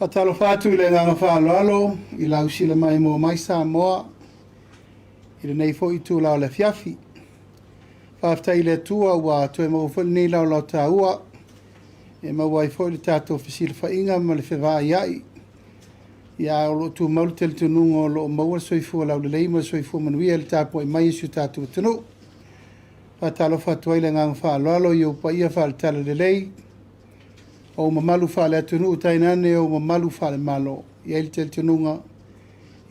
Patalo fatu i le nganga whaaloalo, i lau sila mai mo mai Samoa, i le nei fo i tū lau le fiafi. Whafta i le tua ua toe mau whali nei lau lau tā ua, e mau ai fo i le tātou whisila whainga ma le whiwaa iai. Ia o lo tū maulu tele tununga o lo maua soifua lau le leima soifua manuia le tāpo i mai isu tātou tunu. Patalo fatu ai le nganga whaaloalo i upa ia whaalitala le lei, o mamalu whale atunu utainane o mamalu whale malo i eili tel tununga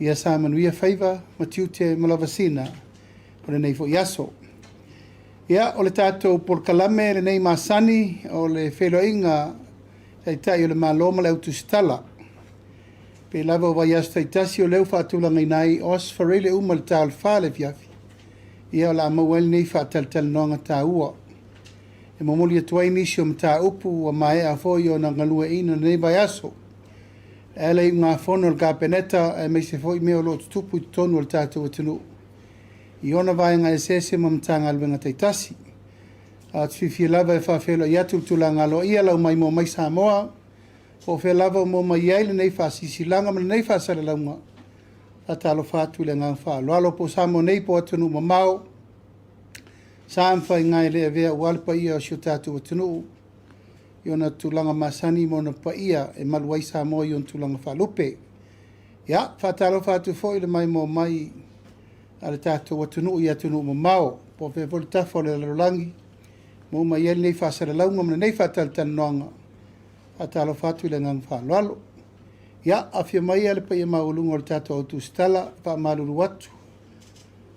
i a sāmanuia whaiva ma tiute malavasina o le nei fo iaso. Ia o le tātou por kalame le nei masani o le FEILOAIGA taitai o le malo ma le TUSITALA. Pe lava o vai aso taitasi o leu whaatulanga inai os whareile uma le tāle whale fiafi. Ia o la amaweli nei whaataltal noanga tā ua. E momoli atuai nisi o mta upu o mai a foi o na ngalua ina nei vai aso. E lei ngā whono al kāpeneta e mei se foi meo lo tupu i tonu al tātou atunu. I ona vai ngā esese ma mta ngalwenga taitasi. A tuwhiwhi lava e whawhelo i atu tula ngalo ia lau mai mo mai Samoa. O whe lava mo mai iaile nei whasisi langa ma nei whasara launga. A talo whātu le ngā wha. Loalo po Samo nei po atunu ma mau. Sāmwhai ngai lea vea ualpa ia o sio tātou atunu. I ona tūlanga masani mo na pa ia e maluai Samoa i on tūlanga whalupe. Ia, whātalo whātu fo i le mai mo mai a le tātou atunu i atunu mo mau. Po whe voli tafo le larolangi. Mo mai ele nei whasara launga mna nei whātaltan noanga. Whātalo whātu i le ngang whālualo. Ia, awhia mai ale pa ia maulunga o le tātou TUSITALA wha maruru atu.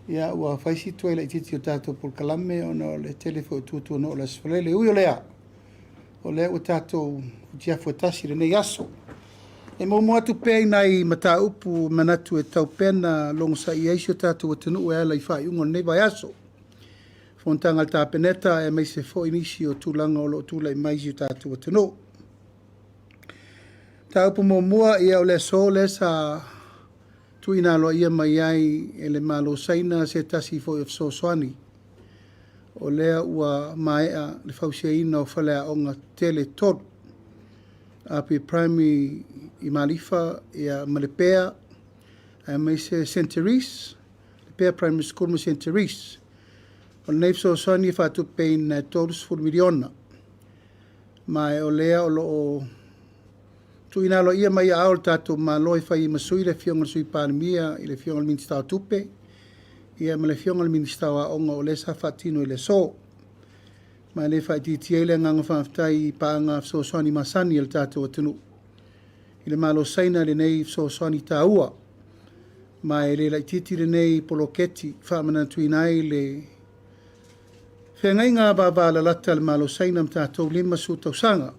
Ia ua whaisi tuai la ititi o tātou por kalame o na le telefo tutu no o la sfalele ui o lea. O lea o tātou jiafu atasi le nei aso. E mo moatu pēi nai mata upu manatu e tau pena longo sa i eisi o tātou o tanu e ala i whai ungo nei vai aso. Fontanga al tāpeneta e mei se fo inisi o tūlanga o lo tūla i maisi o tātou o tanu. Tā upu mo mua ia o le so le sa tuina lo ia mai ai e le malo saina se tasi fo i fsoswani. O lea ua maea le fausiaina o whalea o ngā tele tolu. Api primary i Malifa ia Malepea a mai se St. Therese, Lepea Primary School mo St. Therese. O le nei fsoswani whatu pein tolus ful miliona. Mai o lea o lo o tuina lo ia mai a o tātou ma loi whai masui le fionga sui palemia i le fionga le ministawa tupe. Ia ma le fionga le ministawa onga o le sa whatino i le so. Mai le whai titia le nganga whaftai paanga fsoswani masani al tātou atunu. I le malo saina le nei fsoswani tā ua. Mai le laititi le nei poloketi whamana tuinai le whengai ngā bāwāla lata le malo saina m tātou lima su tausanga.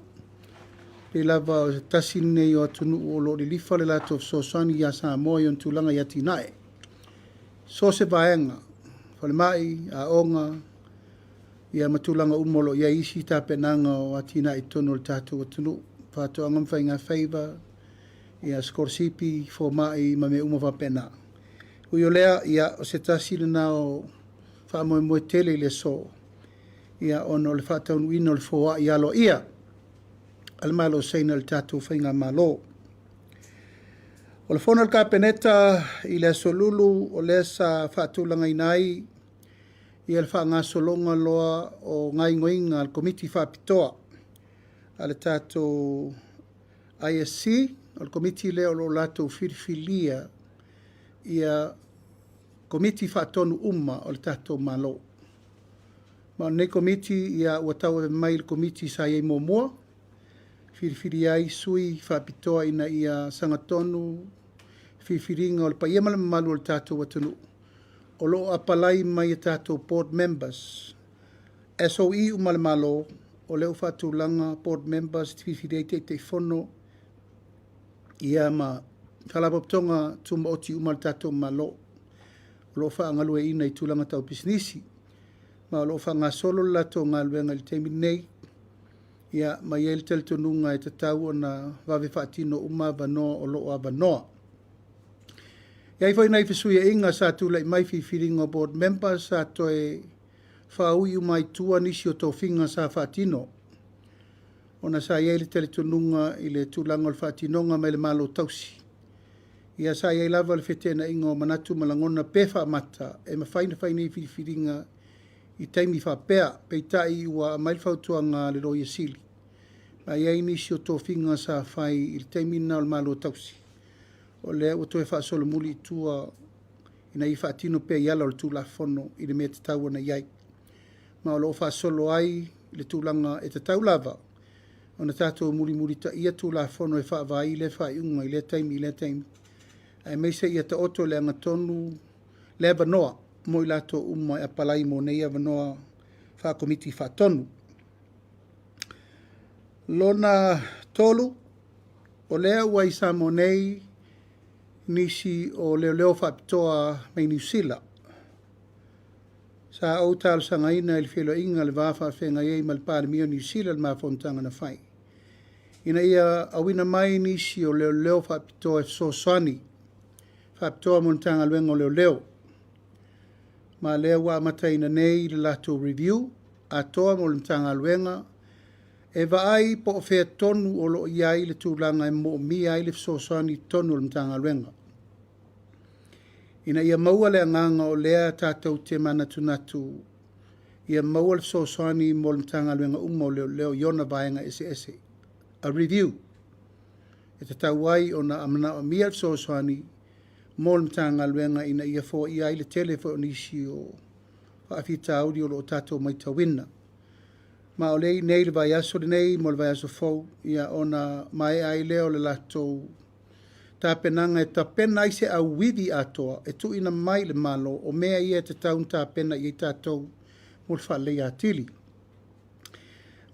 Le lava tasi nei o atunu o lo le lifa le lato fsoswani ia Samoa i on tūlanga i atinae. So se vaenga, whale mai, a onga, ia matulanga umolo ia isi tāpenanga o atinae tono le tātou atunu. Whātu angam whai ngā whaiva, ia skorsipi, fo mai, ma me umawha pena. Ui o lea, ia o se tasi le nā o whaamoe moe tele le so. Ia ono le whātaunu ino le foa i alo ia. Al malo seina le tātou whainga malo. O le whona le kāpeneta i le solulu o le sa whaatulanga inai i le whaanga solonga loa o ngai ngoinga al komiti whaapitoa. A le tātou ISC, al komiti leo lo lato whiriwhilia i a komiti whaatonu uma o le tātou malo. Ma nei komiti i a uatau e mai le komiti sa iei mua. Whiriwhiri ai sui whaapitoa ina i a sangatonu whiriwhiringa o le paia malu o le tātou atunu. O lo apalai mai a tātou board members. SOE umale malo o leo whaatulanga board members whiriwhiri ai te whono i a ma whalapoptonga tuma oti umale tātou malo. O lo whaangalu e ina i tūlanga tau pisnisi. Ma o lo whaanga solo lato ngā luenga li teimi nei. Ia mai el tel tununga e tatau o na wawe whaatino uma vanoa o loo a vanoa. Ia i whai nei whasuia inga sa tula i mai whiwhiringa board members sa toe whaui umai tua nisi o tō whinga sa whaatino. ona sa iai le teletonunga i le tūlanga o le whaatinonga mai le malo tausi. Ia sa iai lava le whetena ingo manatu malangona pefa mata e mawhaina whaina i whiriwhiringa i taimi whapea peitai ua mail whautuanga le roi sili. Ma iai nisi o tō whinga sa whai i le taimi na o le malo tausi. O lea ua toe whaasolo muli i tua ina i whaatino pea iala o le tūla whono i le mea te tau ana iai. Ma o lo whaasolo ai i le tūlanga e te tau lava. Ona tātou muri ta ia tūla whono e whaavai i le whaiunga i le taimi. Ai meisa ia ta oto le angatonu le avanoa mo i lato umma e apalai mo nei avanoa whaakomiti whaatonu. Lona tolu o lea ua i sa mo nei nisi o leo whaapitoa mai New Zealand. Sa au tālu sangaina il FEILOAIGA le wafa whenga iei mal palemia New Zealand ma fontanga na whai. Ina ia awina mai nisi o leo whaapitoa e Soswani. Whaapitoa montanga luenga o leo. Ma lea wa mataina nei le lato review a toa mo montanga luenga. E vaai po o whea tonu o lo iai le tūlanga e mo mi ai le Soswani tonu o montanga luenga. Ina ia maua le anganga o lea tātou te manatunatu. Ia maua le Soswani mo le montanga luenga umo leo iona vaenga ese. A review. E te tauai o na amana o mia le Soswani mo le montanga luenga ina ia fo iai le telefonisi o whaafita audi o lo tātou mai tawina. Ma o lei nei le vai aso le nei mo le vai aso fau ia ona mai ai leo le latou tāpenanga e tāpena i se au wivi atoa e tu ina mai le malo o mea ia te taun tāpena i tātou mo le whalei atili.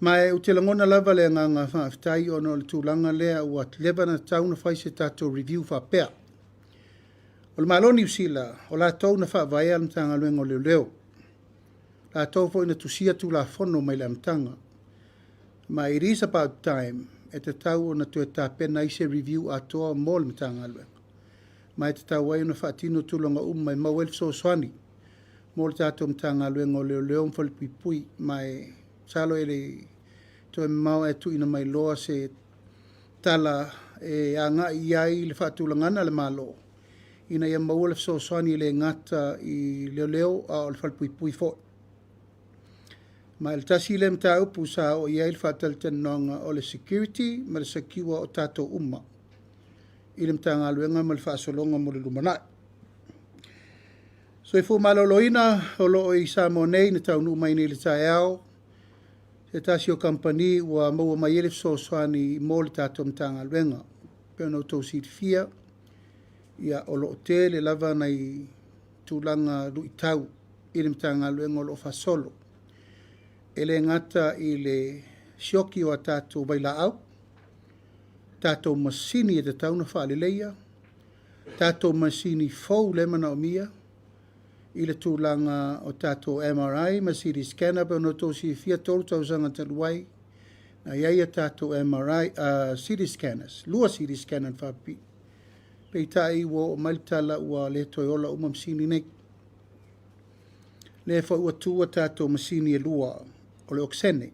Ma e utelangona lava le nganga whaafitai o no le tūlanga lea ua lewa na tauna whai se tātou review whapea. O le malo New Zealand o la tau na whaavai alamtanga luenga o leo. La tau fo ina tusia tu la fono mai le amtanga. Ma it is about time e te tau o na tue tāpena i se review atoa mo le mtanga luenga. Ma e te tau wai na whaatino tulonga mai mawel Soswani. Mo le tātou mtanga luenga o leo mfalipui ma e salo e le toe mau e tu ina mai loa se tala e anga iai le whaatulangana le malo. Ina ia maua le Soswani le ngata i leo a o le whalipui fo. Ma le tasi le mta upu sa o iai le whaataltanonga o le security ma le sakiwa o tātou umma. I le mta ngā luenga ma le whaasolonga mo le lumanai. So i fu maloloina o loo i sa mo nei na taunu mai ni le tae au. Se tasi o kampani ua maua mai ele Soswani mo le tātou mta ngā luenga. Peo no tau si fia. Ia o loo te le lava nei tūlanga lui tau i le mta ngā luenga o loo whasolo. Ele ngata i le sioki o a tātou waila au, tātou masini e te tauna whaalileia, tātou masini fau le mana o mia, i le tūlanga o tātou MRI, ma CD scanner, pe ono tō si fia tolu tau zanga taluai, na iai a tātou MRI, CD scanners, lua CD scanner whapi, pe tai wo o mailitala ua le toi ola uma masini nei. Le fa ua tua tātou masini e lua, o le oksene.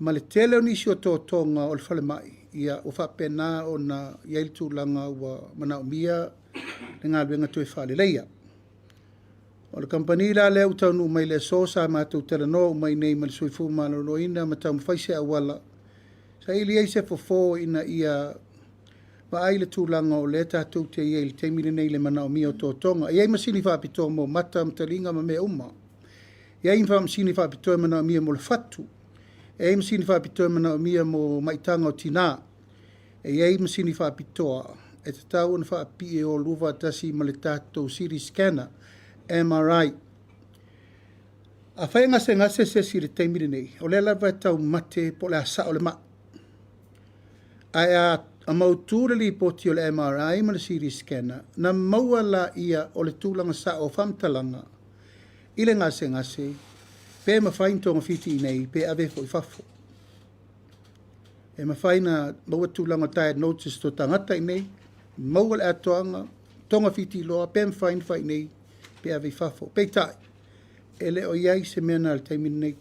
Ma le tele o nisi o tō tonga o le whale mai, ia o whapena o na iai tūlanga ua mana o mia, le ngā luenga tue whale leia. O le kampani la leo taunu mai le sosa mātou tera no mai nei ma le soifu maloloina ma tau mwhaise awala. Sa ili eise fofo ina ia ma ai le tūlanga o le tātou te iei le teimile nei le mana o mia o tō tonga. Iai masini whapito mo mata mtalinga ma mea uma. Iai masini whapito mana o mia mo le fatu. Iai masini whapito mana o mia mo maitanga o tina. Iai masini whapitoa. E te tau na whapie o luva tasi ma le tātou CD scanner. MRI. A whai ngase se si le teimile nei. O le lava e tau mate po le asa o le ma. Ai a mautūra li poti o le MRI ma le CD scanner. Na maua la ia o le tūlanga sa o whamtalanga. I le ngase, pe mawhaintonga fiti nei, pe ave fo i fafo. E mawhaina maua tūlanga tae notice to tangata i nei, maua le atoanga, tonga fiti loa, pe mawhain nei, pe ave i fafo. Pe tai, e le o iai se mea na le taimin nei.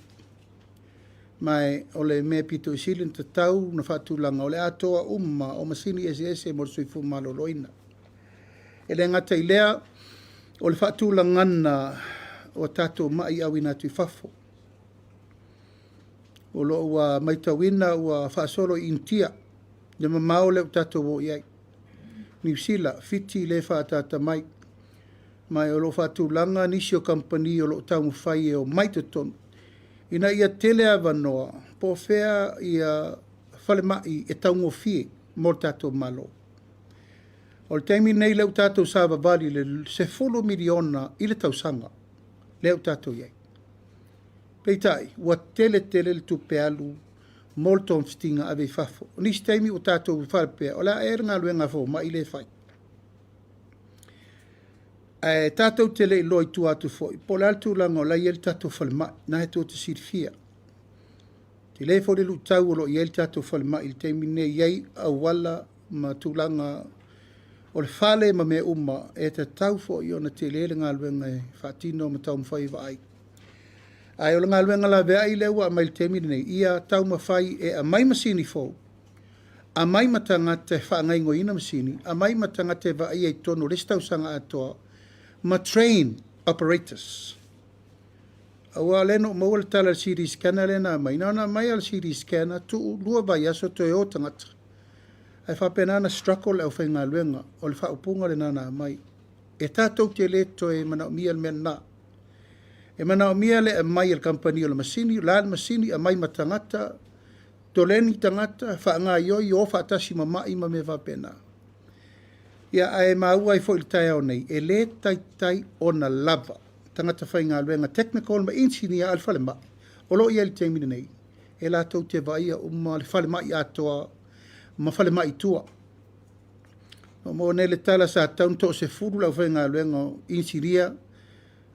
mai o le me pito isilin te tau na whaatulanga o le atoa o masini ese mo soifu maloloina. E le ngata i lea o le whaatulanga na o tatou mai au ina tui fafo. O lo ua maitawina ua whaasolo i intia le mamao le tatou o iai. New Zealand, fiti le whaatata mai o lo whaatulanga nisi o company o lo tau mwhai e o maitaton. Ina ia tele avanoa, po fea ia whale mai e tau ngofie mo tatou malo. O le taimi nei leu tatou sāba vali le 10 miliona i le tausanga, leu tatou iai. Peitai, ua tele le tupe alu, mo le tonfstinga ave fafo. Nisi taimi o tatou whalpea, o la ngā luenga fo, ma i le whai. Tatou tele i loi tu atu foi, po le altu lango la iel tatou whale mai, na he tō te sirfia. Te le fo le lu tau o lo iel tatou whale mai, il taimi ne iei au wala ma tūlanga o le whale ma me uma e te tau fo i ona te le ngā luenga e whaatino ma tau mwhai wa ai. Ai o le ngā luenga la vea i lewa a mai le taimi nei, ia tau mawhai e a mai masini fo, a mai matangate whaangai ngoina masini, a mai matangate wa ai e tono le stau sanga atoa, ma train operators. Awa leno mawal tala CD scanner lena mai, na mai al CD scanner tu lua vai aso o tangata. Ai whapenana struggle au whainga luenga, o le whaupunga le nana mai. E tātou te le to e mana o mia le mena. E mana o mia le mai al company o le masini, la masini a mai matangata, toleni tangata, whaanga ioi o whaatasi mamai ma me whapena. Ia ai maua i fo il tai au nei, e le tai o na lava, tangata whainga luenga technical ma engineer al whale mai, o lo ia li teimine nei, e la tau te vaia ma le whale mai atoa, ma whale mai tua. Mo ne le tala sa taun to se furu lau whainga luenga engineer,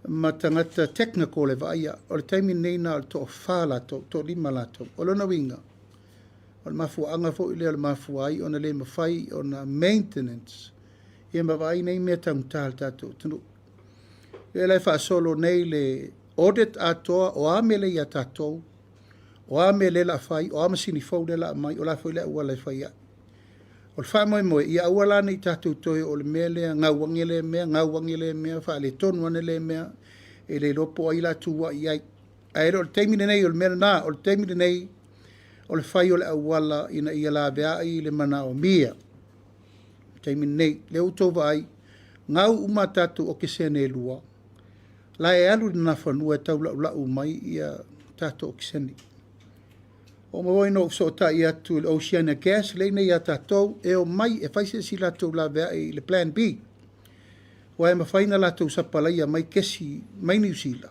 ma tangata technical e vaia, o le teimine nei na to whala to lima lato, o lo na winga, o le mafua anga fo ile o le mafua ai, o na le mawhai, o na maintenance, e mawai nei mea tauntal tatou tunu. E lai whaasolo nei le audit atoa o amele ia tatou, o amele la whai, o amasini fau le la mai, o la whai le ua lai whai ai. O le wha moe ia ua lana i tatou toi o le mea lea, ngauwangi le mea, wha le tonuane le mea, e le lopo ai la tuwa i ai. Aero, o le teimine nei o le mea na, o le teimine nei, o le whai o le awala ina ia la bea i le mana o mia. Taimi nei, le utova ai, ngau uma tatu o ke sene lua. La e alu na whanua e tau lau mai ia tatu o ke sene. O mawai no so ta ia tu le Oceania Gas, le nei a tatou, e o mai e whaise si latou la vea i le Plan B. Wa e mawhaina latou sapalai mai kesi, mai New Zealand.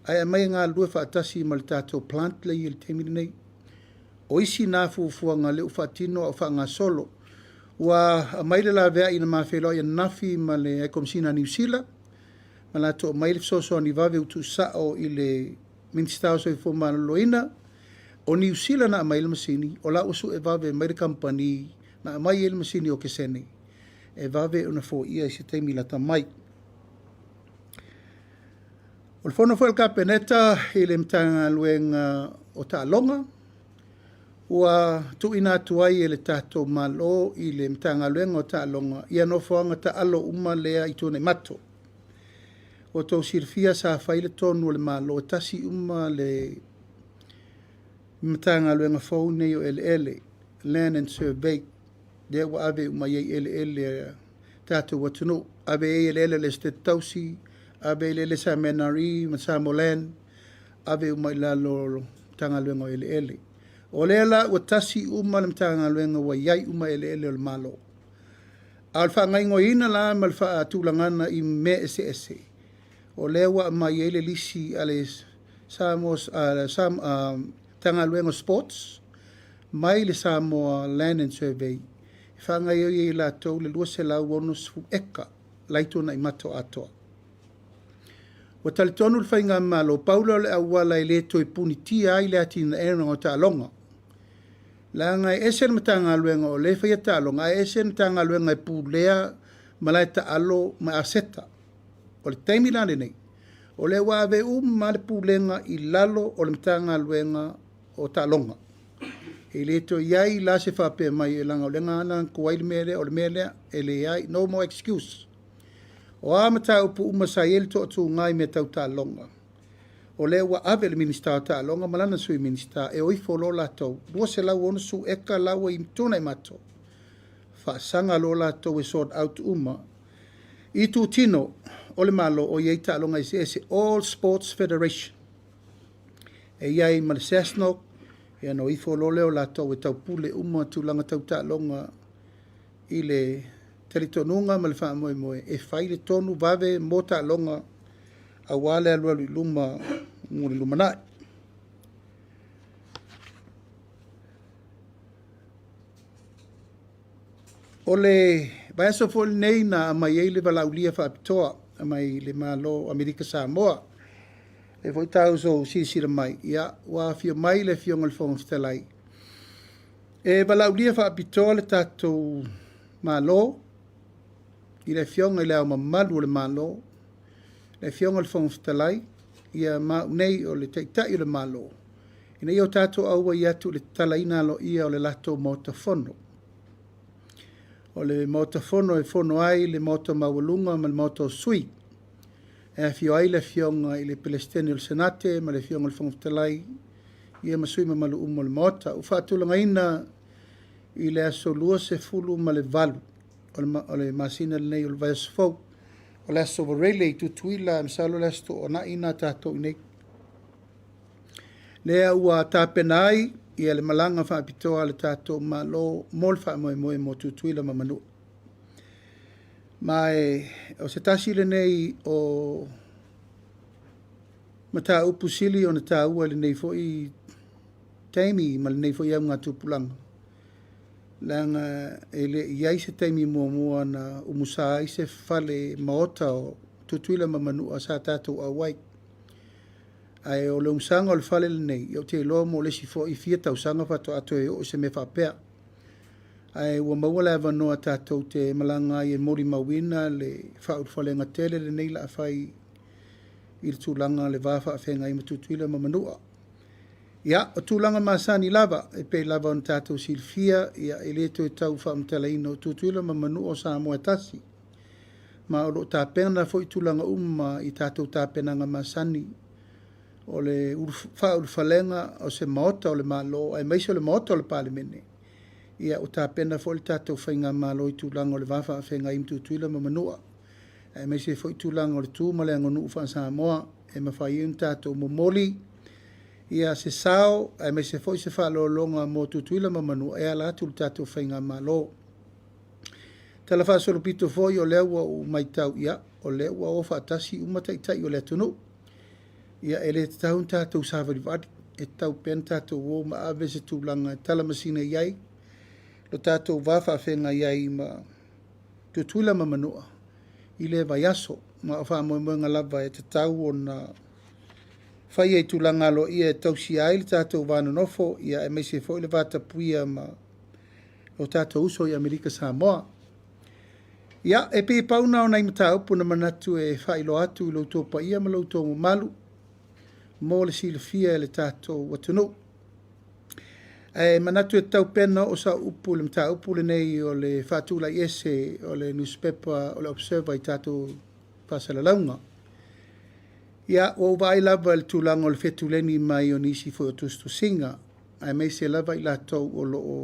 Ai a mai ngā lua whaatasi ma le tatou plant le i le temiri nei. O isi nā fuafuanga le uwhatino o whaanga solo, wa mai le la vea ina mawheloa nafi ma le komsina New Zealand, ma la to mai le soso ni vave utu sao i le minister so i fuma loina, o New Zealand na mai le masini, o la usu e vave mai le company, na mai le masini o kesene, e vave una fo ia i se teimi la tamai. O le fono fo el kapeneta i le mtanga luenga o ta longa, ua tu ina tuai e le tato malo i le mtanga luenga o ta longa, ia no foanga ta alo uma lea i tone mato. O tau sirfia sa whaile tonu le malo, tasi uma le mtanga luenga faune o ele, land and survey, dea wa ave uma iei ele tato watunu, ave ele le stetausi, ave ele sa menari, masamo land, ave uma ilalo tanga luenga o ele. O lela ua tasi uma le mtanga luenga wa iai uma ele o le malo. Alfa ngaingo ina la malfa atulangana i me ese. O lewa mai ele lisi ale Samos tanga luenga sports, mai le Samoa land and survey. Whanga i la tau le lua se lau onus fu eka, laito na i mato atoa. Wa talitonu le whainga malo, Paulo le awala i leto i punitia ai le atina ena o ta longa. La ngai esen matanga luenga o le whaia ta longa, esen tanga luenga i pulea malai ta alo ma aseta. O le taimi lane nei. O le wawe ma le pulenga i lalo o le matanga luenga o talonga. E le to iai la se whape mai e langa o lenga ana ko ai le mele o le mele e le iai no more excuse. O amata upu umasa ele to atu ngai me tau talonga. O le ua ave le minista o talonga malana sui minista e oi fo lo latou. Rua se lau onu su eka lau i mtuna i mato. Whaasanga lo latou e sort out uma. I tu tino o le malo o iei talonga i se All Sports Federation. E iai ma le sesno e ano i fo lo leo latou e tau pule uma tulanga tau talonga i le teritonunga ma le wha moe moe. E whai le tonu vave mo talonga a wale alua li luma ngore lumanai. O le Baeso fo nei na mai ele vala ulia fa pitoa mai le malo Amerika Samoa. Le foi tau so sisira mai ia wa fio mai le fio ngol fo ftelai. E vala ulia fa pitoa le tato malo i le fio ngol le malu le malo le fio ngol fo ftelai ia ma nei o le taitai le malo. Ina io tato au ia tu le talaina lo ia o le lato motofono. O le motofono e fono ai le moto mawalunga ma le moto sui. E fio ai le fionga i le Palestini o le Senate ma le fionga le fongtalai ia masui ma malu umo le mota. U whaatulanga ina i le aso lua se fulu ma le valu. O le masina le nei o le vaesfou. O le aso varele i tutuila msalo le asto o na ina tato inei. Lea ua tāpena ai ia le malanga wha apitoa le tātou ma lo mol wha moe moe mo tutuila ma manu. Mai o se tasi le nei o mata upu sili o na tā ua le nei fo i taimi ma le nei fo i au ngā tupulanga. Langa e le iai se taimi mua na umusa ai se fale maota o tutuila ma manu a sa tātou awai. Ai o le umsanga o le fale le nei, i o te loa mo le si fo i fia tau sanga fato ato e o se me whapea. Ai ua maua le avanoa tātou te malanga i e mori mawina le whaur fale ngatele le nei la awhai i le tūlanga le wafa a whenga i matutuila ma manua. Ia, o tūlanga masani lava, e pe lava on tātou silfia, ia e le to e tau whaamtala ino tutuila ma manua o sa moe tasi. Ma o lo tāpena fo i tūlanga i tātou tāpenanga masani, o le whalenga o se maota o le malo, ai maise o le maota o le palemene. Ia o tāpena fo le tātou whainga malo i tūlanga o le wafa a whenga i mtutuila ma manua. Ai maise fo i tūlanga o le tū ma le angonu ufa Samoa, e mawhai un tātou momoli. Ia se sao, ai maise fo i se whalolonga mo tutuila ma manua, e ala atu le tātou whainga malo. Tala whasolo pito fo i o lewa o maitau ia, o lewa o whaatasi umataitai o le tunu. Ia ele taun tātou sāwari wadi, e tau pen tātou o ma ave se tūlanga tala masina iai, lo tātou wafa whenga iai ma tutuila ma manua, i le vai aso, ma o wha moe ngā lava e te tau o na whai e tūlanga lo ia e tausi ai le tātou vāna nofo, ia e meise fo i le vāta puia ma o tātou uso i Amerika Samoa. Ia, e pe pauna o nai mata upu na manatu e whailo atu i loutou pa ia ma loutou malu, mo le silafia le tātou watunu. E manatu e tau pena o sa upu le mta upu le nei o le whātula iese o le newspaper o le observer i tātou whasalalaunga. Ia o vai lava le tūlanga o le whetuleni mai o nisi fo o tustu singa. Ai mei se lava i lātou o lo o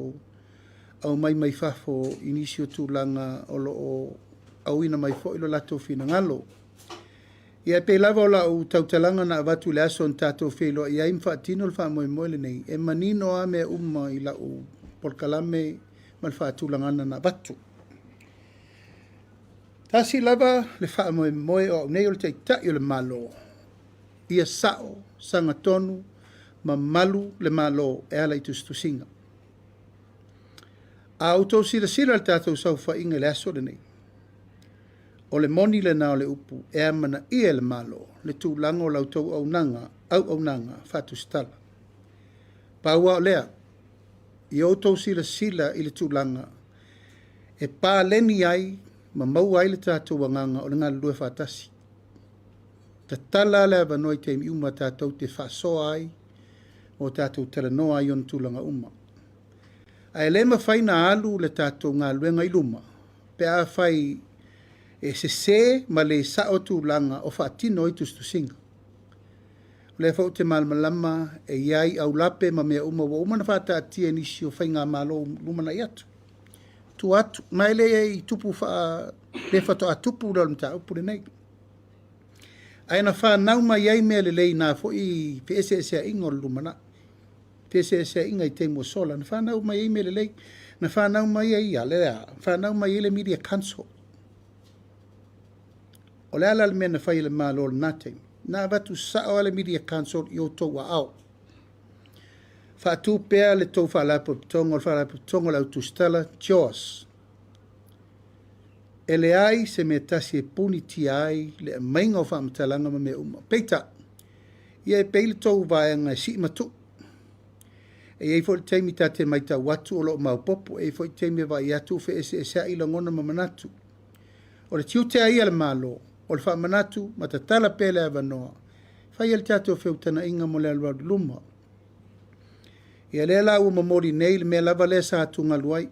au mai whafo i nisi o tūlanga o lo o au ina mai fo i lo lātou whina ngalo. Ia pe lava o la o tautalanga na avatu le aso on tātou whelo ia imwha atino le wha moe moe le nei. E manino a mea i la o porkalame ma le wha atulangana na avatu. Tasi lava le wha moe moe o nei o le teitai o le malo. Ia sao, sanga tonu, ma malu le malo e ala i tustusinga. A auto sila le tātou sau wha inga le aso le nei. O le moni le nao le upu e amana ia le malo le tūlanga o lautou au nanga whatusitala. Paua o lea, i autou sila i le tūlanga e pā leni ai ma mau ai le tātou wanganga o le ngā lue whatasi. Ta tala le avanoi te miuma tātou te whasoa ai o tātou talanoa ai on tūlanga uma. Ai le mawhai na alu le tātou ngā luenga i luma. Pe a whai e se ma le sao tūlanga o whaatino i tustusinga. Le fau te malmalama e iai au lape ma mea uma wa umana whata atia nisi o whai ngā malo lumana i atu. Tu atu, mai le i tupu wha, le whato a tupu ura mta upure nei. Ai na wha nauma iai mea le lei nā fo i PSSA ingo lumana. PSSA inga i te mo sola. Na wha nauma iai mea le lei. Na wha nauma iai ia le a. Wha nauma iai le media council. O le ala le mea na whai le malo le nate. Na watu sao le media council i o tau wa au. Whaatu pēr le tau whaalapo pitongo, whaalapo pitongo lau TUSITALA, Jaws. E le ai se me tasi e puni ti ai le mainga o whaamatalanga ma me uma. Peita, ia e peile tau vaenga si matu. E ei fo le teimi tate mai tau watu o lo maupopo, e fo le teimi vai atu fe ese esa ila ngona ma manatu. O le tiu te ai ale malo, o le whaamanatu, ma ta tala pele avanoa. Whai ele tato whiutana inga mo le alwa luma. Ia le la ua mamori nei le mea lava le sa atunga luai.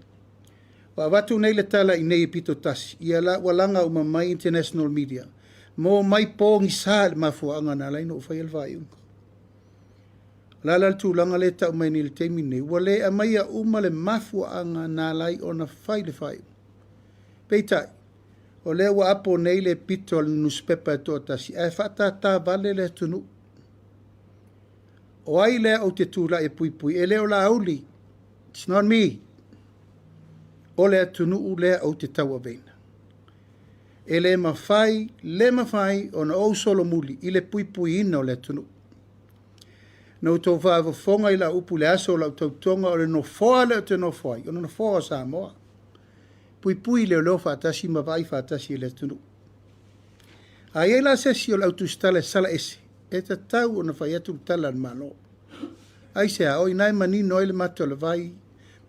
Wa watu nei le tala i nei pito tasi. Ia la ua langa uma mai international media. Mo mai pōngi sa le mafua anga na laino whai ele vai unga. Lala le tūlanga le tau mai ni le teimi nei. Ua le a mai a uma le mafua anga na lai o na whai le whai. Peitai. O le ua apo nei le pito le newspaper e toa tasi. E whata tā vale le tunu. O ai lea o te tūla e pui pui. E leo la auli. It's not me. O lea tunu u lea o te taua veina. E le mawhai o na o solo muli. I le pui pui ina o lea tunu. Na u tau whaava whonga i la upu le aso la u tau tonga o le no foa leo te no foa. O no foa sa moa. Pui pui leo leo whaatasi ma vai whaatasi e lea tunu. A e la sesi o la TUSITALA sala ese. E ta tau o na whai atu tala na malo. Ai sea, oi nai mani noi le mato le vai,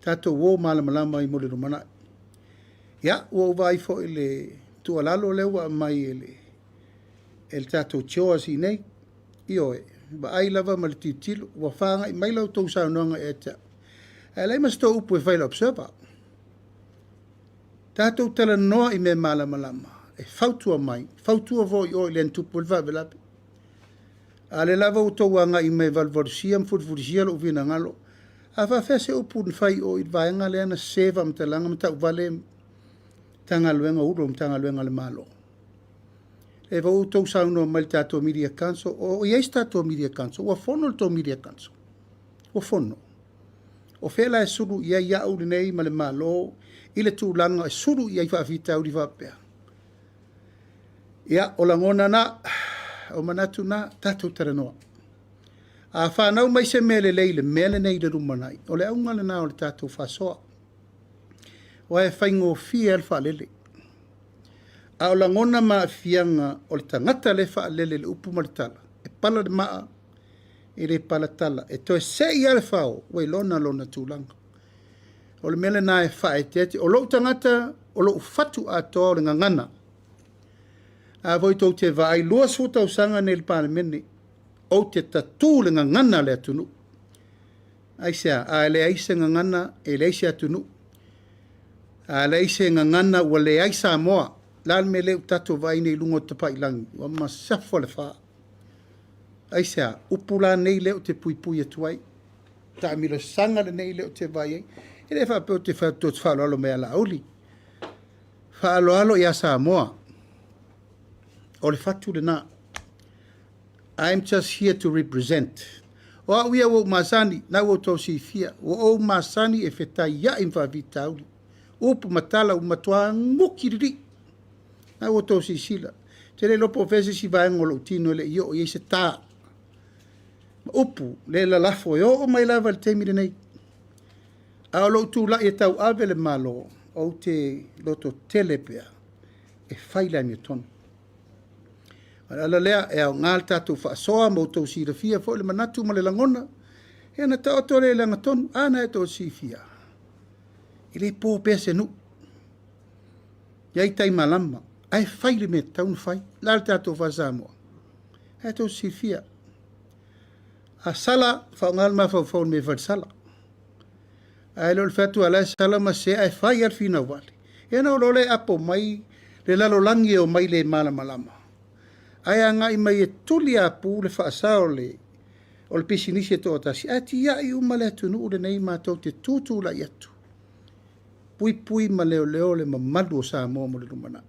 tato wo malamalama i mole rumana. Ia, ua vai fo ele tua lalo lewa mai ele tato choas i nei, i oe. Ba ai lava ma le titilo, ua whanga i mai lau tau saunoanga e ta. E lei mas tau upu e whaila observa. Tato tala noa i me malamalama. E fautua mai, fautua vo i oe le antupu le vavelape. A le lava o tau anga i me valvorisia mfurfurisia lo uvina ngalo. A whawhese upu nwhai o i vaenga le ana seva mtalanga mta uvale tanga luenga uro mtanga luenga le malo. E va o tau sauno mai tato media council o ies tato media council o fono to media council. O fono. O fela e suru ia ia uri nei ma le malo i le tūlanga e suru ia i whawhita uri whapea. Ia o langona na o manatu na tatou taranoa. A whanau mai se mele leile, mele nei le rumanai. O le aunga le nao le tatou whasoa. O e whaingo fia el whalele. A o langona maa fianga o le tangata le whalele le upu maritala. E pala le maa, e le pala tala. E toe se i ale whao, wei lona tūlanga. O le mele na e whae tete. O lo tangata, o lo ufatu atoa o le ngangana. A voi tau te vai lua suta usanga nei le palemene o te tatu le ngangana le atunu. Ai sea, a le aise ngangana e le aise atunu. A le aise ngangana ua le aisa moa. Lal me le utatu vai nei lungo te pailangi. Ua masafo le wha. Ai sea, upula nei leo te pui pui atuai. Ta amilo sanga le nei leo te vai ei. E le wha peo te wha tot wha alo mea la auli. Wha alo i a Samoa. O le fatu le na. I'm just here to represent. O a uia o masani, na o tau si fia. O masani e whetai ia in whavita auli. Upu matala u matua ngukiriri. Na o tau si sila. Te le lopo vese si vaengo lo tino le io o ye se tā. Upu, le la lafo e o mai lava le teimi le nei. A o lo tu la e tau ave le malo. O te loto telepea. E whaila mi tonu. Ala lea e au ngal tatu whaasoa mo tau si rafia fo le manatu ma le langona. E na tau tore le ngatonu, ana e tau si fia. I le pō pese nu. Iai tai malama. Ai whaile me taun whai. Lal tatu whasamoa. E tau si fia. a sala whaongal ma whau me whai sala. Ai lo le whatu ala sala ma se ai whai al whina wale. E na o le apo mai le lalo langi o mai le malama. Ai anga i mai e tuli apu le whaasao le o le pisinisi e tō tasi. A ti ia i uma le atunu ule nei mātou te tūtū la i atu. Pui ma leo le mamalu o sa mo le lumana.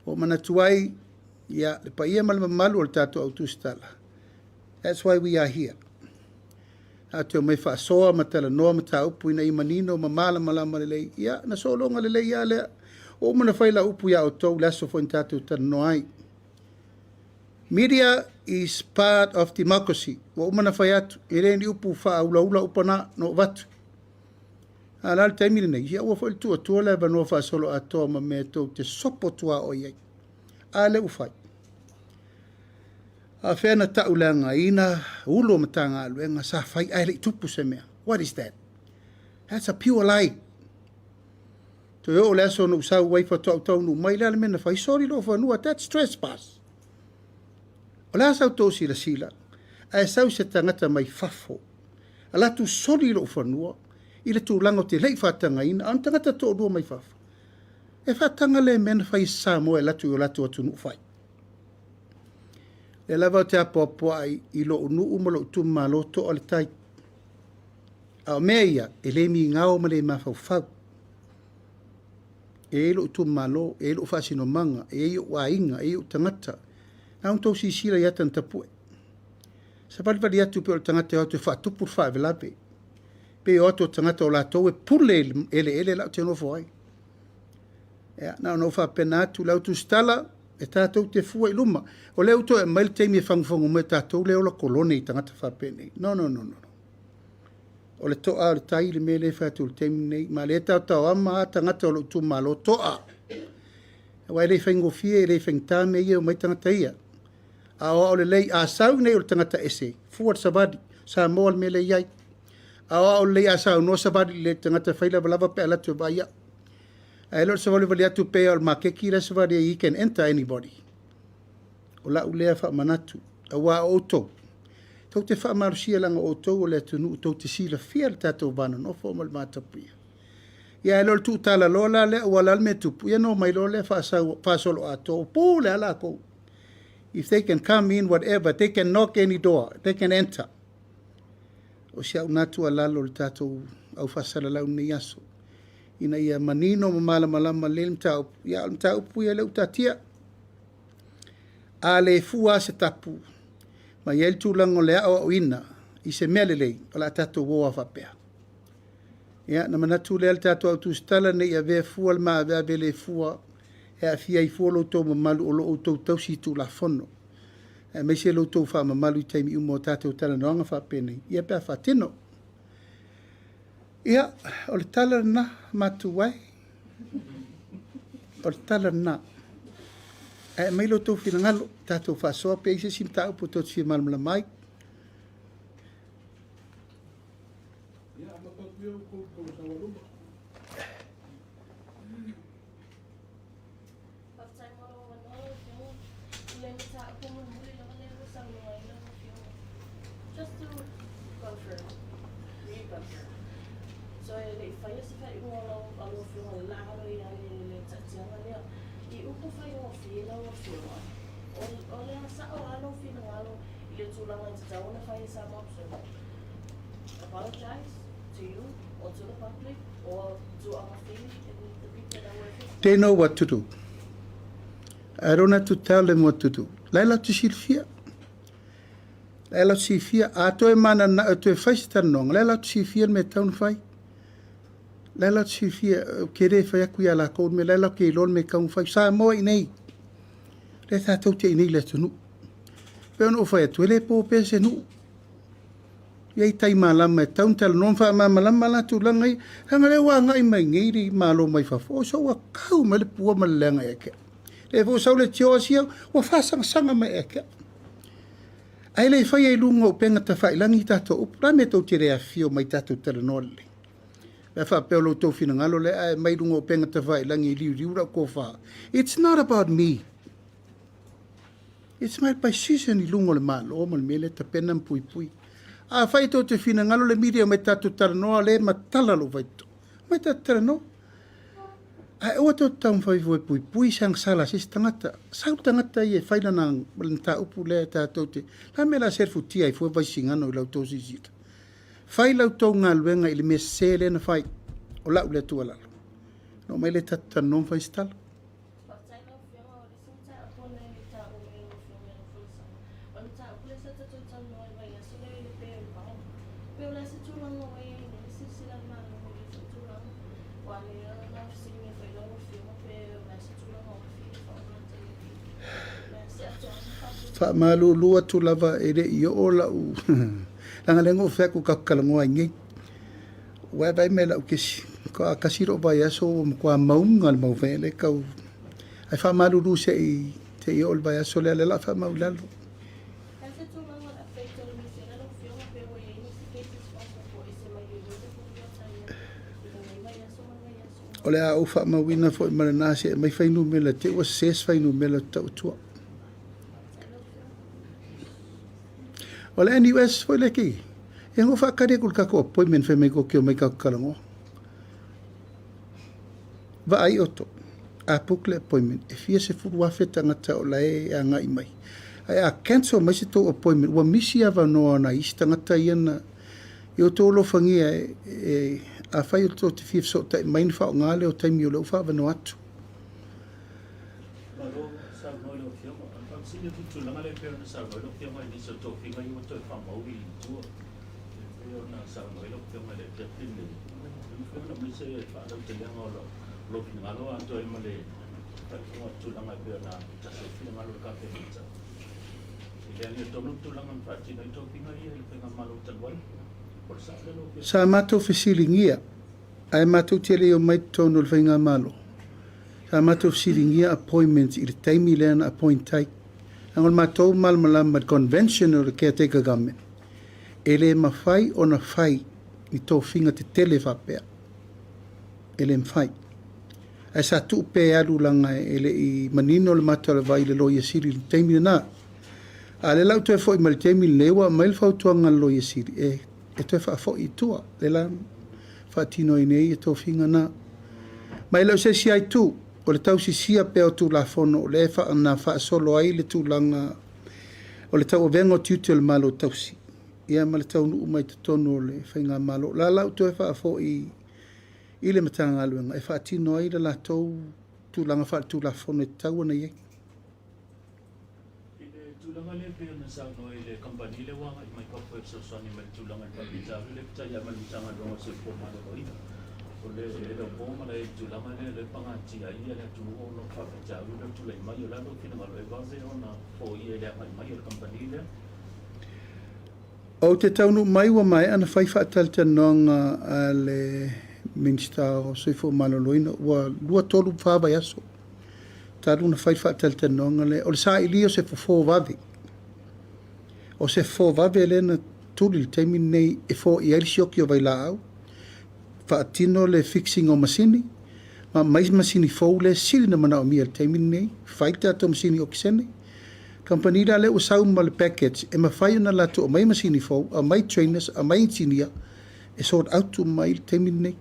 O mana tuai ia le paia ma le mamalu o le tātou au tusitala. That's why we are here. A te o mai whaasoa ma tala noa ma tā upu ina i manino ma malama le lei. Ia na solonga le lei ia lea. O mana whaila upu ia o tau laso fo in tātou tana noai. Media is part of democracy. O mana whai atu. E reini upu wha ula upana no watu. A lal taimile nei. Ia ua whail tua le vanua wha solo atoa ma mea tau te sopo tua o iei. A le ufai. A whena taulanga ina ulo matanga aluenga sa whai aile tupu se mea. What is that? That's a pure lie. To yo le aso no usau waifa tau no mai le mena whai sorry lo whanua. That's trespass. O le asau tō sila. A sau se tangata mai fafo. A latu sorry lo whanua. I le tūlanga o te lei whatanga ina. An tangata tō rua mai fafo. E whatanga le mena whai sa moe latu o latu atu nu whai. Le lava te apoapoa ai I lo unu umalo tuma loto o le tai. A o mea ia, e le mi ngao ma le mawhau. E lo tuma lo, e lo whasino manga, e o wainga, e o tangata. Na un tau si sila iatan tapue. Sa palipali atu pe o tangata o te whatupur whaavelape. Pe o ato tangata o la tau e pule ele lau te nofo ai. Na o nofa pena atu lau tusitala, e tātou te fua I luma. O leo to e mail teimi e whangwhangu me tātou leo la kolone I tangata whapene. No. O le toa o le tai le me le whātou le teimi nei. Ma le tau ama a tangata o lo tu malo toa. Wa le whaingo fie, le whaingtame ia o mai tangata ia. A o le lei a sau nei o le tangata ese. Fuat sabadi. Sa moa le me le iai. A o le a sau no sabadi le tangata whaila walava pe ala tu baia. A lo se vale vale atu pe al makeki la se vale you can enter anybody. O la ulea fa manatu. A wa auto. Tau te fa marusia langa auto o le tunu tau te sila fiel tato bana no formal matapia. Ya lo tu tala lola le wala me tupu. Ya no mai lo le fa solo ato. Po le ala ko. If they can come in whatever, they can knock any door. They can enter. O sia unatu ala lo tato au fa sala la ni yaso. Ina ia manino malama le mtau ya mtau pu ya le utatia ale fua se tapu ma yel tu lango le o ina I se melele ala tatu wo fa pe ya na manatu le tatu tu stala ne ya ve fua ma ve le fua e fia I folo to malu o to si tu la fono e me se lo to fa malu taimi umo tatu tala no fa pe ne ia pe fa tino. Ia, o le tala na matuai. O le tala na. E mai lo tau whina ngalo, tātou whasoa pe ise sim tau po tōtu whia malamala mai. Just to confirm, reconfirm. So le fai se fai un alo fio la halo ia le tatiana le I upo fai o fio o le sa o alo fio alo le tula ngai tsa ona fai sa mo so apologize to you or to the public or to our family and the people that were affected. They know what to do. I don't have to tell them what to do. Laila tu silfia. Laila tu silfia. A to e mana na to e fai stanong. Laila tu silfia me taun fai. Laila tu silfia kere fai aku ia la kou me laila ke lon me kaun fai. Sa mo I nei. Le ta tau te nei le tunu. Pe ono fai atu ele po pe se nu. Iei tai malama e taun tala non wha malama la tu langai. Hanga le wa ngai mai ngiri malo mai fafo. So wa kau ma le pua ma lenga eke. Le fo sau le tio asia wa fa sanga mai eke. Ai le fai e lunga o penga ta fai langi tato upu. Ra me tau tire a fio mai tato tala nole. Le fa peolo tau fina ngalo le ai mai lunga o penga ta fai langi liu ra ko fa. It's not about me. It's my by season I lungo le malo mo le mele ta pena pui pui. A fai to te fina ngalo le media me tatu taranoa le matala lo vai to. Me tatu taranoa. Ai o to tam fai voi pui pui sang sala sis tangata. Sang tangata ye fai nang ta upu le ta to te. La me la ser futia I fo vai singano I lau to sisita. Fai lau to ngaluenga I le me sele na fai. O lau le tu ala. No mai le tatu taranoa fai stala. Fa malu lua tu lava ere I o la u. Langa lengo feku kakalango ai ngi. Wa vai me la u kisi. Ko akasiro vai aso ko maunga le mau vele kau. Ai fa malu lu se I te I o vai aso le la fa mau lalo. Ole a u fa mawina fo marana se mai fai no mela te o ses fai no mela tau tua. Ole ni US foi leki. E ngo fa kare kul ka ko appointment fe me ko ke mai ka kalango. Va ai oto. A pukle appointment. E fia se fu wa feta ngata o lai a ngai mai. Ai a cancel mai se to appointment. Wa misi ava no na ista ngata iana. Yo to lo fangia a fai o to te fia so tai main fa ngale o taimi o lo fa va no atu. Sa mato fesilingia ai mato tele o mai tono le fainga malo. Sa mato fesilingia appointments I le taimi le na appoint tai. Angol mato mal malam conventional caretaker government. Ele mafai o na fai I to finga te tele fapea. Ele mfai. Ai sa tu pe alu langa ele I manino le mato le vai le loia siri le taimi na. A le lau te foi mal taimi lewa mail fau tuanga loia siri e te fa fo I tua le la fa tino I nei e to finga na. Mai lau se si ai tu o le tau si sia pe o tu la fono le fa na fa solo ai le tu langa o le tau vengo tutel malo tau si. Ia ma le tau nu mai te tono le whainga malo. La lau to e wha fo I le matanga aluenga. E wha tino ai la tau tu langa wha tu la fono e tau ana iei. Tulanga le pe na sa no ile company le wa mai ko ko so so ni mai tulanga pa pizza le pizza ya mai tanga ro se po ma lo ina o le le po ma le tulanga le panga ti ai le tu no fa pizza le tu le mai la no kina ma le base ona po I le mai le company le O te taunu mai wa mai ana whai whaatal te nonga le minsta o soifo maloloina wa lua tolu whawai aso. Taru na whai whaatal te nonga le o le sa ili o se fo vave. O se fo vave le na tuli le teimi nei e fo I airi sioki o vai la au. Whaatino le fixing o masini. Ma mais masini fo le siri na mana o mia le teimi nei. Whai te ato masini o kisene. Company da le usau ma le package e mawhai na lato o mai masini fo, a mai trainers, a mai engineer, e sort out to mai teimi nei.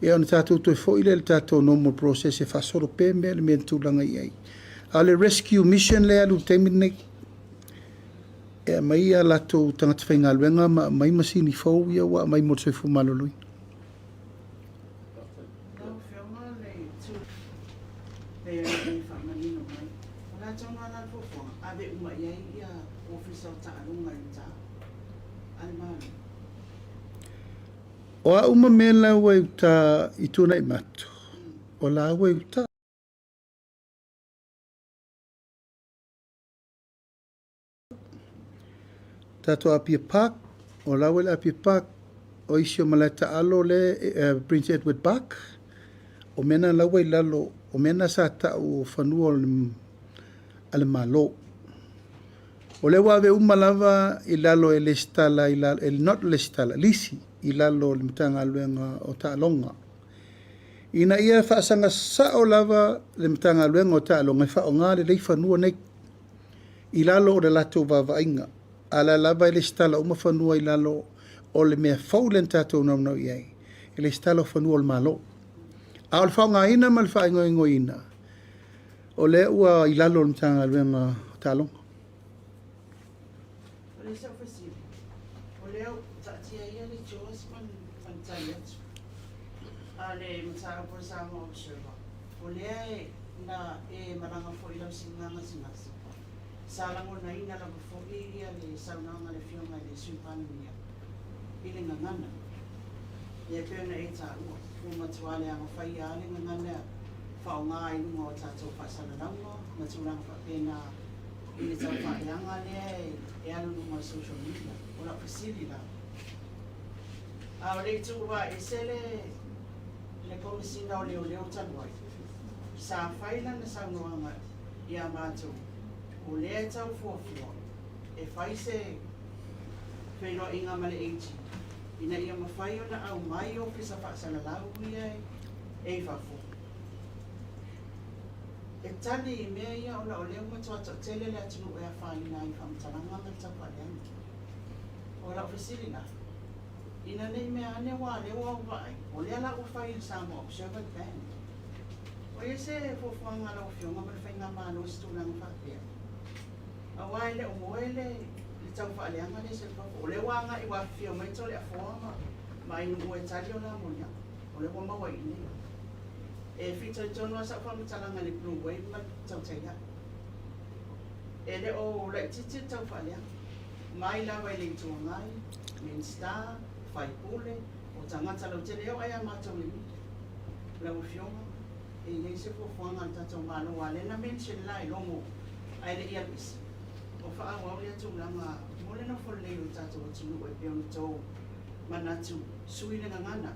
E ona tātou toi fo I le tātou normal process e whasoro pē mea le mea tūlanga I ai. A le rescue mission le alu teimi nei. E mai a lato tangata whainga luenga ma mai masini fo ia wa mai mo tsoifu malolui. O a uma mela wa uta I tuna I matu. O la wa uta. Tato Apia Park. O la wa Apia Park. O isi o malata alo le Prince Edward Park. O mena la wa lalo. O mena sa ta o fanua ale malo. O le wa ve uma lava I lalo e le stala I lalo not le stala lisi I lalo le mtanga luenga o ta'alonga. Ina ia whaasanga sa o lava le mtanga luenga o ta'alonga I whaonga le leifa nua nei. I lalo o le lato vavainga. Ala lava le stala uma whanua I lalo o le mea faulen tatou naunau iai. Le stala whanua o le malo. A o le whaunga ina ma le whaingo ingo ina. O le ua I lalo le tanga luenga talonga. O le sa fasili. O le au tatia ia le Jaws man pantai atu. A le matara po sa mo observer. O le ai na maranga fo I lau singanga singasi. Salango na ina la fo ia le saunanga le fionga le sumpania. Ile ngana. Ia pena e ta ua. Uma tuale anga whai ale ngana. Whaonga I lunga o tātou whasanaranga. Maturanga whapena I le tau whaeanga lea e anu lunga social media. O la pasili la. A o le tuwa e sele le komisina o leo leo tanuai. Sa whaila na saunoanga I a mātou. O lea tau fuafua. E whai se FEILOAIGA ma le eiti. Ina ia mawhai o na au mai o pisa whaasalalau ia e whafo. E tali I mea ia o na o leo matua tele le atunu e a whaina I whamtalanga ma tau whaeanga. O la ofisili na. Ina nei mea ane wā leo au vai. O lea la o whai sa mo observer band. O ia se fuafuanga la o fionga ma le whainga mālo stūnanga whapea. A wai le o moele le tau whaaleanga le se whafo. O le wanga I wafio mai to le a whoama. Ma inu ue tali o la monia. O le wama wai nei. E fita jono sa whamatalanga le blue wave ma tau teia. E le o le titi tau whaaleanga. Mai la wai le tua ngai. Main star. Whai pule. O tangata lau te leo ai a mātou le mi. Lau fionga. E nei se fuafuanga tatou mālo wale na mention lai longo. Ai le ia pisi. O whaawau lea tūlanga, mole na wholeo tātou atunu e peonu tō manatu, sui le ngangana,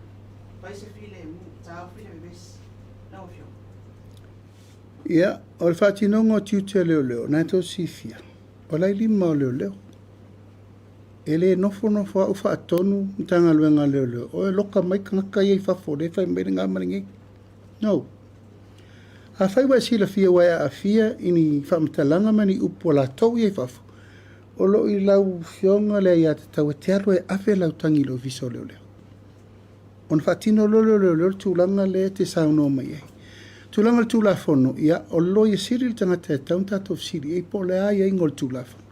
pai se while mu, tāo while bebes, na o fio. Ia, o le whatinonga o tiutia leo leo, nai tō sifia, o lai lima o leo leo. E le nofo nofo au whaatonu, mtanga luenga leo leo, o e loka mai kangaka iei whafo, le whai mbere ngā maringi. No. A whai wa sila fia wai a fia ini whamtalanga mani upo la tau iei whafo. O lo I lau fionga le ia te tau e te aro e awhe lau tangi lo viso leo leo. On whatino lo leo leo leo tūlanga le te sauno mai ei. Tūlanga le tūla whono ia o lo I siri tangata e taun tātou siri e po le a ia ingol tūla whono.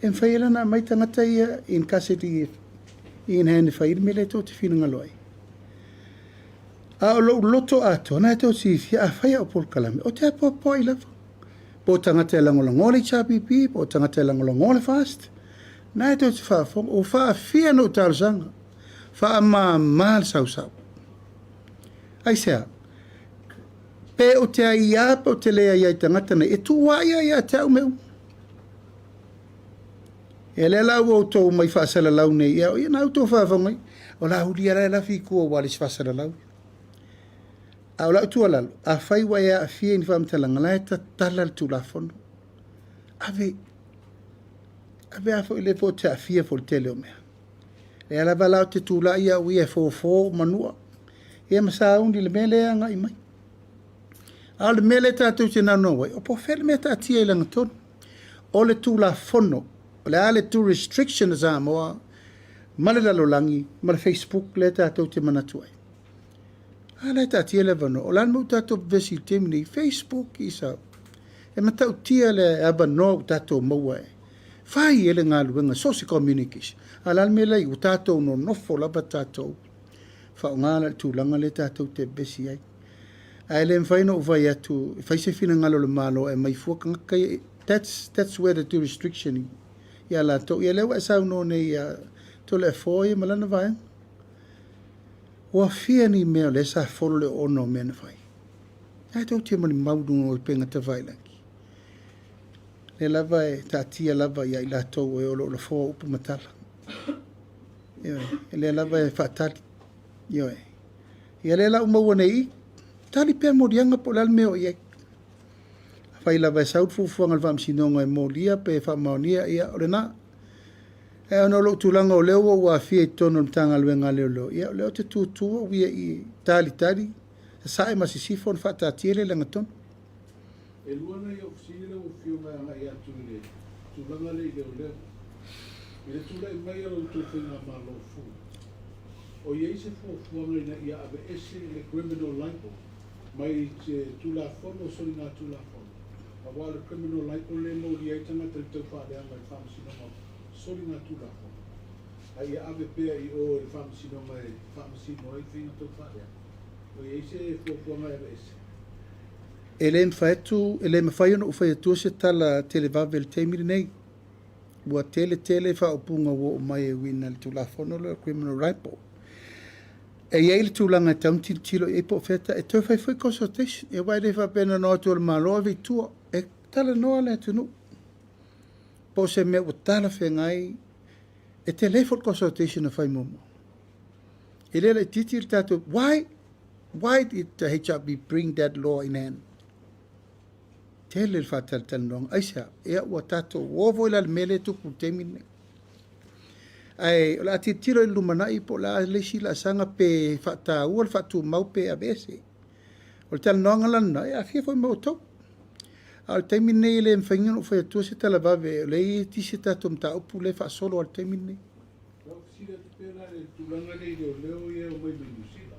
En whaila na mai tangata ia in kaseti in hane whairi me le tō te whina ngaloi. A o lo loto ato na te o sifia a whaia o polkalame. O te apopo I lava. Po tangata e langolango le chapipi, po tangata e langolango le fast. Na te o te whaafong, o whaafia no tarzanga. Wha ma sau sau. Ai sea. Pe o te ai apa o te lea iai tangata nei. E tu waia ia te au meu. E le lau o tō mai whaasala lau nei. Ia o ia nau tō whaafongai. O la huri ara e la fi kua walis whaasala lau. Au lau tua lalo, a whai wai a fia ni whamtalanga, lai ta tala tu la fono. Ave a fo ile po te a fia fo tele o mea. E ala walau te tūla ia ui e fō manua. E masa undi le mele anga I mai. A le mele tātou te nano wai, o po whele mea tā tia ilanga tonu. O le tūla fono, o le ale tu restriction za moa, male lalo langi, male Facebook le tātou te manatuai. Ala ta tia le vano, o lan mo tato vesi temini Facebook isa. E matau tia le aba no tato maua e. Fai ele ngā luenga, social communication. Ala me lei, u tato no nofo laba tato. Fa o ngā tūlanga le tato te vesi ai. A ele mwhaino o vai atu, fai se fina ngalo le malo e mai fuaka ngakai. That's where the two restriction ia la to. Ia lewa e sau no nei to le foi malana vai. Wa fia ni mea le sa folo le ono mena fai. Ai tau tia mani maudunga o penga te vailangi. Le lava e tatia lava ia I la tau e olo la foa upu matala. Le lava e fatali. Ia le la umaua nei. Tali pia morianga po lal meo iai. Fai lava e saut fufuanga le vamsinonga e molia pe fa maonia ia ole na. E ana lo tulanga o leo wa fia tono tanga luenga leo. Ia leo te tutua wia I tali. Sa e masisifo fata tiele langa ton. E luana I ofisile o fiuma nga ia tule. tulanga le leo. Ile tula mai alo tu finga malo fu. O ye se fo ngai na ia ave ese le criminal libel. Mai tula fono so na tula fono. Awal criminal libel le mo dia tanga te fa de mai fam sino mo so na tula fono. Ai ave pe I o fam sino mai fam sino I finga to fa de. O ye se fo ngai ave ese. Ele mfaitu, ele mfai no ufai tusitala televave le teimiri nei. Ua tele fa upunga wo mai wina le tulafono le criminal libel. E iei le tulanga taunti tilo e po feta e toi fai consultation. E wai le fa pena no atu le maloa vitua. E tala noa le tunu. Po se me o tala whengai e telefon consultation na fai momo. E le titi le tatu, why did the HRB bring that law in hand? Tele le fatal tanong aisa e ua tato ovo ila le mele tupu temine ai la titiro I lumanai po la le sila sanga pe fata ua le fatu mau pe abese o le tanong alana e afia foi mau tau al temine le mfangin o foi tu se tala vave le tisi tato mta upu le fa solo al temine Sila te pena le tulanga le leo ye o mai me sila.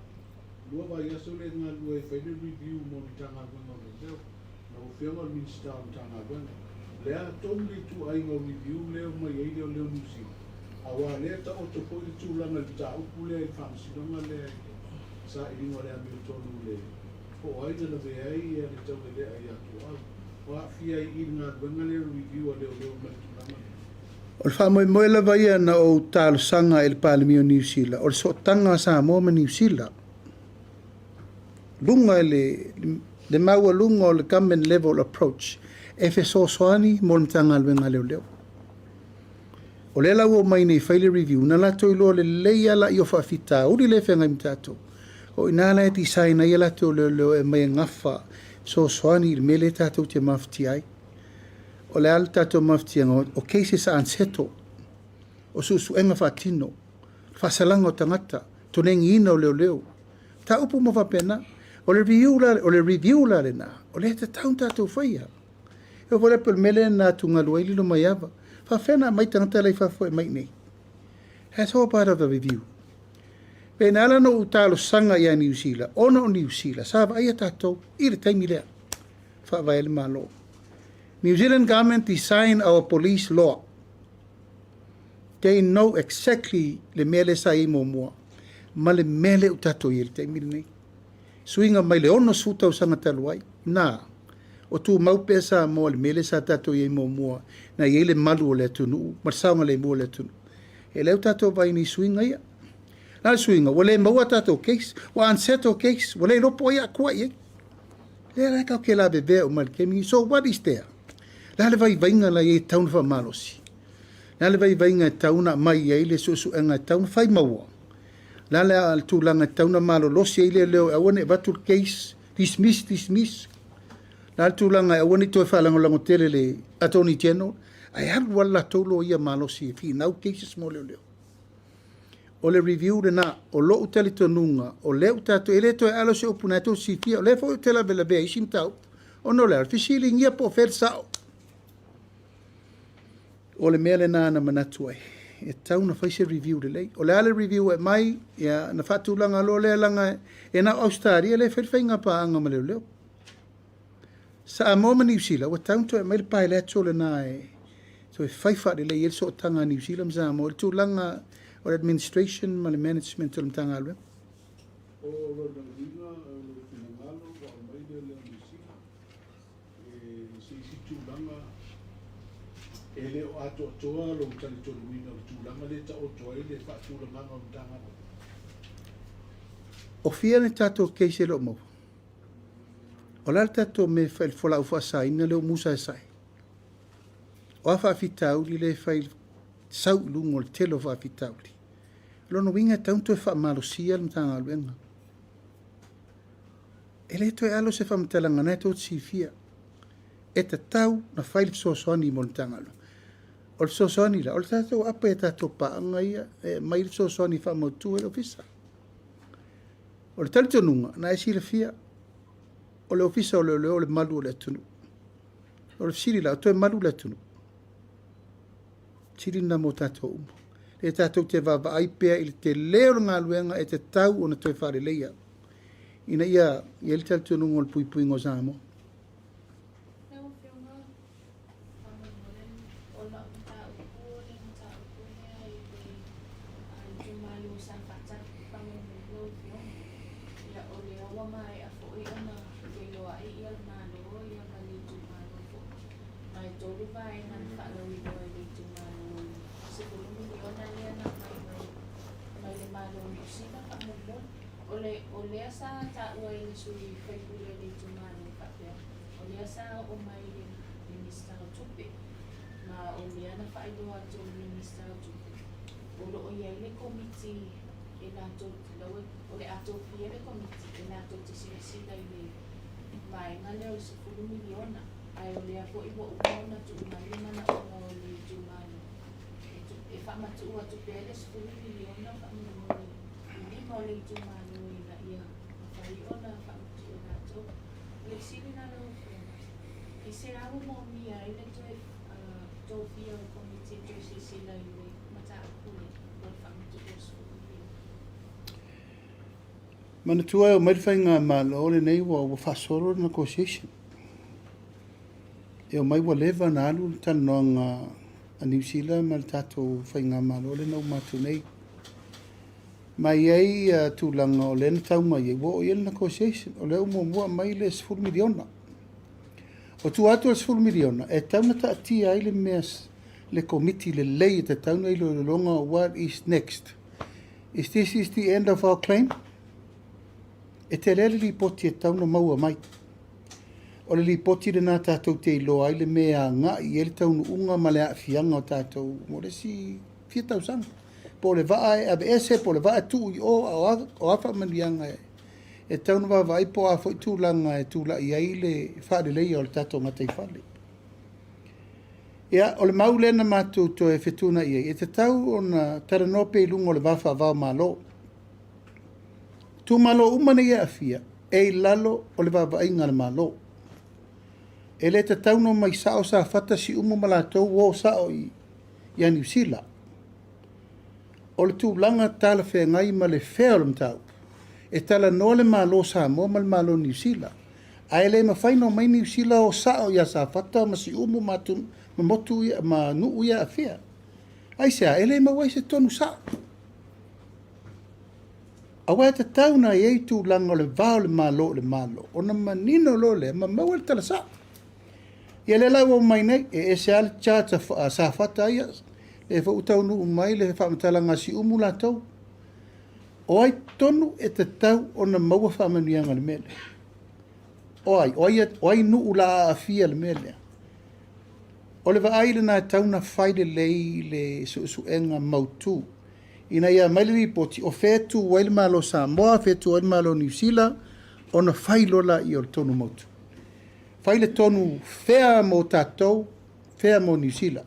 Lua va ya so le nga lua e fai review mo tanga mo leo. O fianga o minister o tanga wena. Lea tongi tu ai ngau review leo mai eile o leo nusi. Awa lea ta o to poi tu langa ta upu lea I whamsidonga lea sa I ringa lea mi tonu lea. Ko ai na ve ai e le tau lea ai atu au. Wa fia I nga wena lea review o leo mai tu langa. o le wha moe la vai na o talo sanga ele palemia o New Zealand o le so tanga sa mo ma New Zealand lunga le maua lunga o le government level approach e fe so soani mo le tanga alwenga leo o le lau o mai nei faile review na la toi lo le leia la I o whawhita uri le whenga imitato o inala e ti saina I la to leo e mai ngafa so soani le mele tato te mafti ai o le ala tato mafti anga o cases anseto o susu enga whatino whasalanga o tangata tonengi ina o leo ta upu mo whapena o le review la le na o le te taun tato whaia e o vole pel mele na tunga luaili lo mai ava whawhena mai tangata lei whafo mai nei that's all part of the review pe na ala no utalo sanga ia New Zealand ono New Zealand sa va ia tato I le taimi lea whawai le malo New Zealand government design our police law. They know exactly le mele sa I mo mua. Ma le mele utato I le taimi nei. Suinga mai le ono suta o sanga taluai. Na, o tu maupe sa mo le mele sa tato I mo mua. Na I le malu o le tunu. Marsaunga le mua le tunu. E leo tato vai ni suinga ia. Na suinga, wale maua tato case. Wa anseto case. Wale ropo ia kua ia. Le reka o ke la bebe o malkemi. So what is there? La le vai vainga la I tauna wha malosi. La le vai vainga tauna mai ai le susu enga tauna whai maua. La le al tūlanga tauna malo losi ai le leo awane vatul case. Dismiss. La le tūlanga awane toi whalangolango tele le attorney general. Ai haru wala tolo ia malosi fi nau cases mo leo. O le review le na o lo utali tonunga o le utato ele toi alo se opunato si fia o le fo utela bela bea isim tau. O no le arfisili ngia po fer sao. O le mea le nā na manatu ai. E tau na whaise review le lei. O le ale review e mai, ia na whatulanga lo le langa e na Australia le whaiwhainga pa anga ma leo. Sa a moma New Zealand, wa tau to e mai le pai le ato le nā e. So e whaiwha le lei e so o tanga New Zealand sa mo. Le tūlanga o le administration ma le management o le tanga alwe. O Rodriguinga, o Finangalo, o Almeida, le Nisina. Si tūlanga ele o ato toa lo tali tolu wina o tūlanga le ta o toa ele wha tūlanga o tanga. O fia ne tato keise lo mo. O la tato me whail fola ufa sa ina leo musa e sai. O a whaafitauri le whail sau lungo le telo whaafitauri. Lono winga taunto e whaamalosia le mtanga aluenga. Ele to e alo se whaamtalanga nei to si fia. E ta tau na whail sosoani mo le mtanga alu. O le sosoani la, o le tato apa e tato paanga ia, mai le sosoani whaamautu e ofisa. O le talitonunga, na e si le fia, o le ofisa o le malu o le tunu. O le siri la, o toe malu le tunu. tirina mo tātou uma. Le tātou te vavai pea i te leo ngā luenga e te tau o na toi whare leia. Ina ia, i ele tala tunu ngol pui pui ngō Zamo. Ole asa ta wai ni sui faikule ni tumani papia. Ole asa o mai minister tupi. Ma ole ana faido atu minister tupi. Olo o yele committee ina to lawe ole ato piere committee ina to tisi dai ni mai ngale o sifuru miliona. Ai ole apo ibo una tu mali mana o ni tumani. E fa matu atu piere sifuru miliona fa mo ni mo le tumani. Ona whakatu o nātou. Le siri nā rau whena. I se rau mō mia i le tō whia o komiti tō sisi lai le mata akule o whakatu o sūpia. Mana tua o mairwhai ngā mālo le nei wa whasoro na negotiation. E o mai wa lewa nā alu tano ngā a New Zealand ma le tātou whai ngā mālo le nau mātu nei. Mai ai tūlanga o lena tau mai ai wo i ele negotiation o leo mua mai le 10 miliona. O tu atu le 10 miliona e tauna ta atia ai le meas le committee le lei te tauna i lo longa what is next. Is this is the end of our claim? E te lele li poti e tauna maua mai. O le li poti le nā tātou te ilo ai le mea ngā i ele taunu unga ma le AFIOGA o tātou mo le si 4,000. Po le vaa e abe ese, po le vaa tu i o afa manianga e taunu vai po a foi tūlanga e tūla i aile whaare leia o le tato ngatai whale. Ia, o le mau lena mātou to e whetuna i e te tau o na taranope i lungo le wafa vau malo. Tu malo umane i afia, e lalo o le wawa inga le malo. E le te tau no mai sao sa fata si umu malatou o sao i New Zealand. O le tūlanga tala whea ngai ma le whea o le mtau. E tala no le malo sa mo ma le malo New Zealand. A ele ma whaino mai New Zealand o sao ia sa fata ma si umu matun ma motu ia ma nuu ia a whea. Ai sea, ele ma wai se tonu sao. A wai te tauna i ei tūlanga o le vao le malo. O na manino lo le ma mau le tala sao. Ia le lau o mai nei e se ale tjata sa fata ia. E fa utau nu mai le fa matalanga si umu la tau. O ai tonu e te tau o na maua fa manuianga le mele. O ai nu ula a fia le mele. O le va aile na tau na whaile lei le suenga mautu. Ina ia maile ripoti o fetu waile malo Samoa, fetu waile malo New Zealand, o na whailola i o tonu mautu. Whaile tonu whea mo tātou, whea mo New Zealand.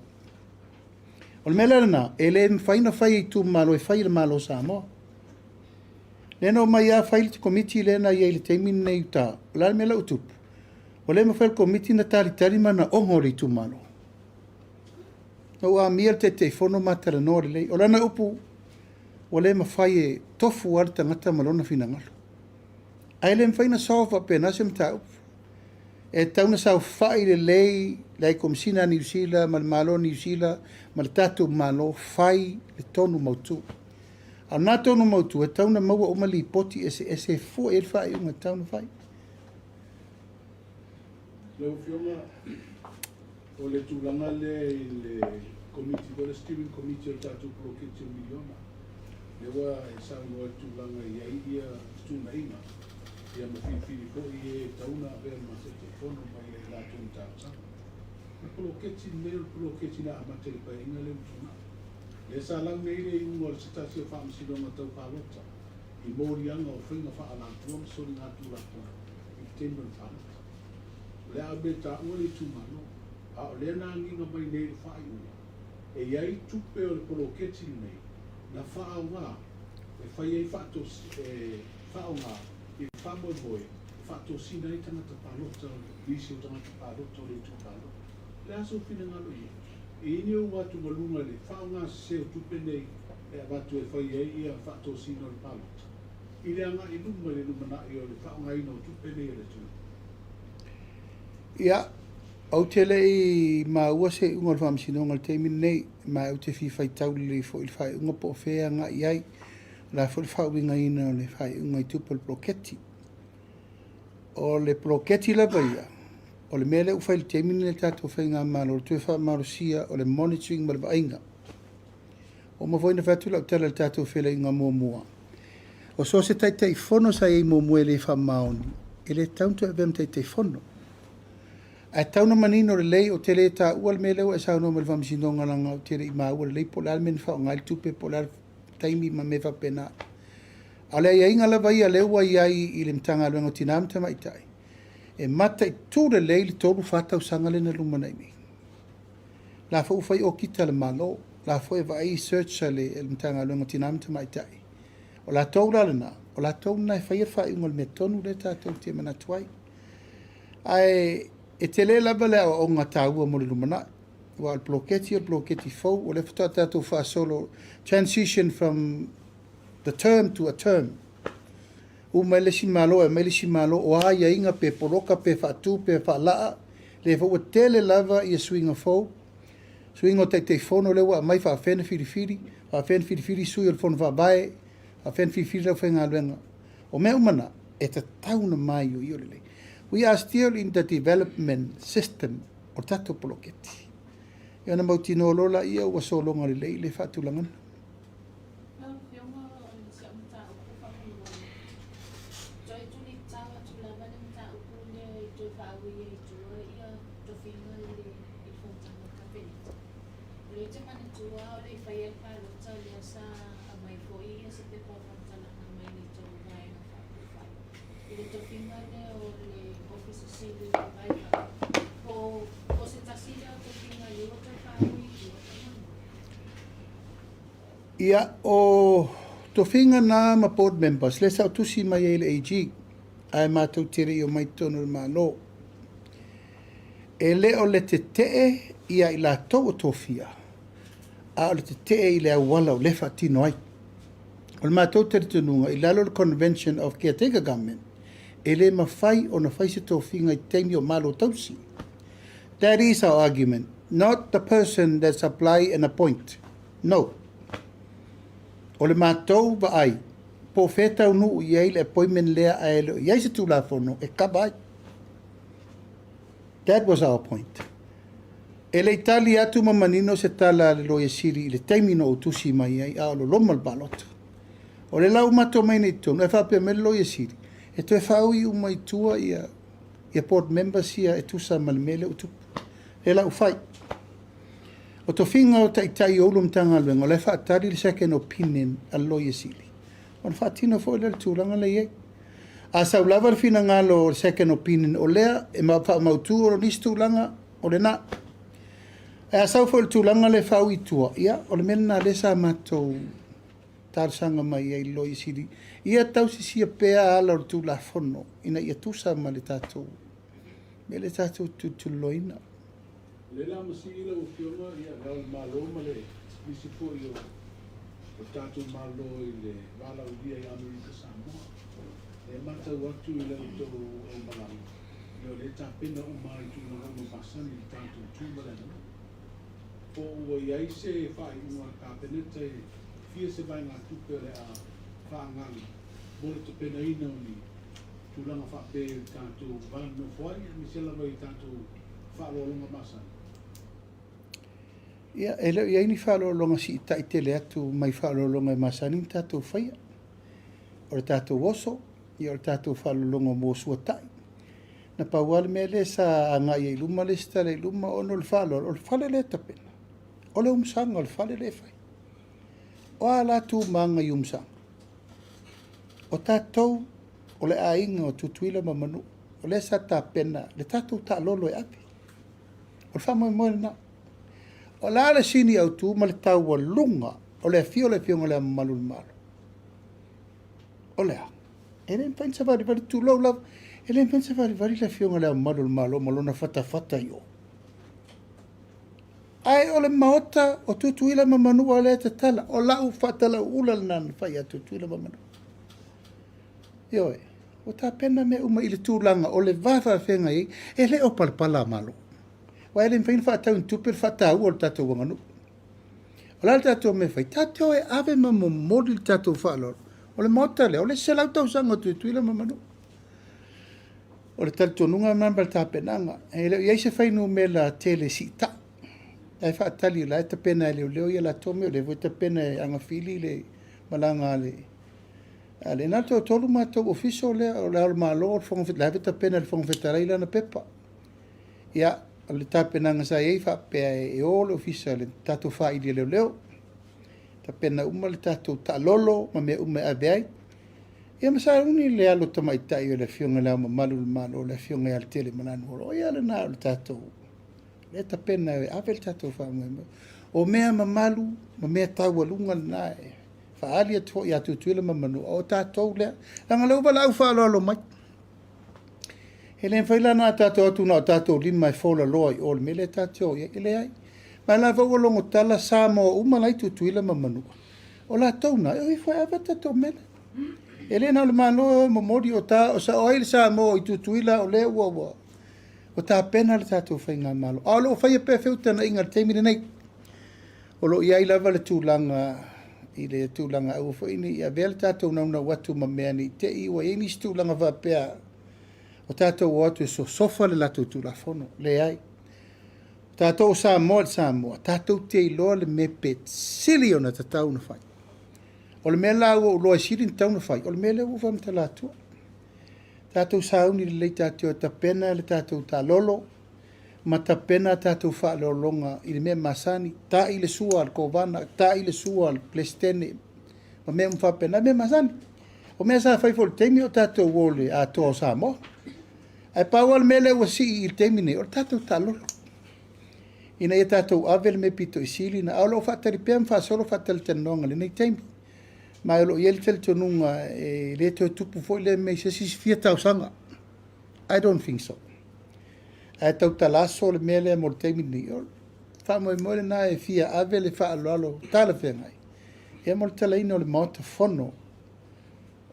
O le mele na, e le whaina whai i tū malo e whaile malo Samoa. Lena o mai a whaile te komiti lena i eile teimini nei uta, o la mele utupu. O le ma whaile komiti na tari mana ongori tū malo. Na ua mia te whono matara nore lei, o lana upu, o le ma whai tofu ar tangata malona fina ngalo. Ai le mwhaina sofa pe nasi mta upu. E tauna sau whai le lei, lai komisina New Zealand, ma le malo New Zealand, ma le tatu malo, whai le tonu mautu. A nā tonu mautu, e tauna maua o mali poti e fu e whai unga tauna whai. Leo whionga, o le tūlanga le committee, o le steering committee o tātou proketio miliona. Lewa e saunga tūlanga i aia tūna inga. Ia mawhiwhiri ko i e tauna ea ma se te whono mai e la tūna tātanga. Na proketi neo proketi na amate pa inga leo tūna. Le sa lang nei le ingo le sitasi o whaamsidonga tau pālota. I mōri anga o whinga whaalantua ma sori ngā tūrako i tenman whaanata. Le a me ta ua le tūmano, a o le nā nginga mai nei le whaai ua. E iai tupe o le proketi nei, na whaaunga, e whai ei whaunga, i whamoe whato sina i tangata pālota, lisi o tangata pālota o le tū pālota. Le aso whina ngalo i. ini o watu malunga le whaonga se o tupenei e watu e whai e ia whato sino le palo. I le anga i lunga le lumana i o le whaonga ino o tupenei e le tū. Ia, au te lei ma ua se unga le whamsinonga le teimin nei, ma au te whiwhai tau le fo il whai unga po whea nga iai, la fo il whauinga ina o le whai unga i tupa le proketi. O le proketi la ia, o le mele ufai le teimin le tato whai ngā malo, le tue wha marosia o le monitoring ma le vainga. O ma voina whatu lau tala le tato whele i ngā mua mua. O so se tai fono sa e mua mua le wha maoni, e le tauntu e vem tai fono. A tauna manino le lei o te le ta ua le mele o e sauno ma le whamsinonga langa o te re i maa ua le lei po le almen wha o ngai tupe po le taimi ma me whapena. A le ia inga lawa ia le ua iai i le mtanga luenga o tina amta maitai. E mata i tū le lei li tōru whatau sanga le na lumana i mi. La fa ufai o kita le malo, la fa e vai search le mtanga luenga o tina amta maitai. O la tōra le na, o la tōna e whaia whai unga le metonu le tātou te mana tuai. Ai, e te le lava le o ngā tāua mo le lumana. Wa al bloketi fau, o le whata tātou wha solo, transition from the term to a term. U mai le si malo, o aia inga pe poroka, pe whatu, pe whalaa, le wha ua tele lava i a swinga fau. Swinga o te fono le wa mai wha whena whiri sui o le fono wha bae, wha whena whiri lau whenga luenga. O mea umana, e ta tauna mai o i o lelei. We are still in the development system o tato poloketi. Ia na mautino lola ia ua solonga le lei le whatulangana. Ia o tofinga na ma board members le sa tusi mai ele AG ai mātou tere o mai tonu le malo e le o le te tee ia i la tau o tofia a o le te tee i le awala o le whatino ai o le mātou tere tununga i lalo le Convention of Caretaker Government e le mawhai o na whai se tofinga i teimi o malo tausi. That is our argument, not the person that supply and appoint. No. O le mātou wa ai, po whetau nu i ei le appointment lea a ele, iai se tū la whono, e kaba ai. That was our point. E le itali atu mamanino se tala le loia siri i le taimino o tusi mai ai, a o lo loma le balota. O le lau mato mai nei tonu, e whapea me le loia siri. E to e whau i umai tua ia board members ia e tusa malimele o tupu. E lau whai. O to whinga o tai oulum tanga luenga, o le whaatari le second opinion a loia sili. O na whaatino fo le tūranga le iei. A sau lava le whina ngalo o second opinion o lea, e mautu o nis tūranga o le nā. E a sau fo le tūranga le whau i tua, ia, o le mena le sa matou tārsanga mai ei loia sili. Ia tau si sia pēa ala o tū la whono, ina ia tūsa ma le tātou. Me le tātou tu loina. Le la masila o fiona ia lau malo ma le nisi po i o tātou malo i le wala o dia i Amerika Samoa. E mata watu i le uto o malau. I o le tāpena o mai tu na homo pasani i tātou tūmalena. Po ua iai se whai ua kāpeneta e fia se vai ngā tupe le a whaanganga. Mole te pena ina o ni tūlanga whape tātou wano whai, mi se lawa i tātou whaalolonga masani. Ia, e leo iai ni whaalolonga si ita i tele atu mai whaalolonga e masani tātou whaia. O le tātou oso, i o le tātou whaalolonga mō suatai. Na pauale mea le sa anga i luma le sta le luma ono le whaalolo, o le whale le tapena. O le umsanga, o le whale le whai. O a la tū maanga i umsanga. O tātou, o le ainga o tutuila mamanu, o le sa tā pena, le tātou tā lolo e api. O le whamoe moe na. O la le sini au tū, ma le tau wa lunga, o le fio le le malu malo. O le a. E le mpensa vari tū lau lau, e le mpensa vari le fio le malu malo, malona fata yo. Ai o le maota o tutuila mamanu o le tatala. O lau whatala ula nan whai a tutuila mamanu. Ioe, o tā pena me uma i le tūlanga o le vāwha whenga i, e le o palpala malo. Wa ele mwhain whaatau ntupir whaatau o le tātou wanganu. O la le tātou me whai, tātou e ave mamo mori le tātou whaalor. O le maota le, o le selau tau sanga tutuila mamanu. O le talitonunga mamba le tāpenanga, e le iei se whainu me la tele si ta. Ai whaatali la e tapena e leo ia la tome o le voi tapena e anga fili le malanga le. Ale na to tolu ma to official le o le malo fong fit la vita pena le fong fetarai la na pepa. Ya le tapena nga sa e fa pe e o le official le tatu fa i le leo. Tapena uma le tatu ta lolo ma me uma abai. Ya masa uni le alo tama itai le fionga la ma malu malo le fionga al tele mananu o ya le na le tatu. Le tapena avel tatu fa mo. O mea mamalu ma mea tawalunga na e. Faalia to ya tutuila mamanu o tātou lea. Anga lau wala au whaalolo mai. Hele whaila na tātou atu na o tātou lima e whola loa i ole mele tātou ia ele ai. Mai la wau longo tala sā mo umalai tutuila mamanu. O la tau na, e whai awa tātou mele. Ele na le malo momori o tā, o sa oile sā mo i tutuila o lea ua ua. O tā pena le tātou whai ngā malo. O lo whai e pewheuta na inga teimine nei. O lo iai lava le tūlanga i le tūlanga au whaini i a vele tātou nauna watu ma mea ni te iwa e nis tūlanga whapea o tātou watu e so sofa le lato tūla whono, le ai. Tātou Samoa, tātou te iloa le me pet sili o na tatau na whai. O le mea lau o loa sirin tau na whai, o le mea leo uwam ta latua. Tātou sauni le lei tātou ta pena le tātou ta lolo, ma ta pena tātou wha leo longa i le mea masani, tā i le sua al kovana, tā i le sua al plestene, ma mea mwha pena, mea masani. O mea sa whaifo le teimi o tātou wole a toa Samoa. Ai pāua le mea leo si i le teimi ne, o tātou ta lolo. Ina e tātou avel me pito i sili na aulo whaatari pia mwha solo whaatari tenonga le nei teimi. Ma alo i ele tele tonunga e le to tupu fo le mei se si fia tau sanga. I don't think so. Ai tau talaso le mele mo le teimi ni. Wha moe moe na e fia avele wha alo alo tala whengai. E mo le tala ino le maota fono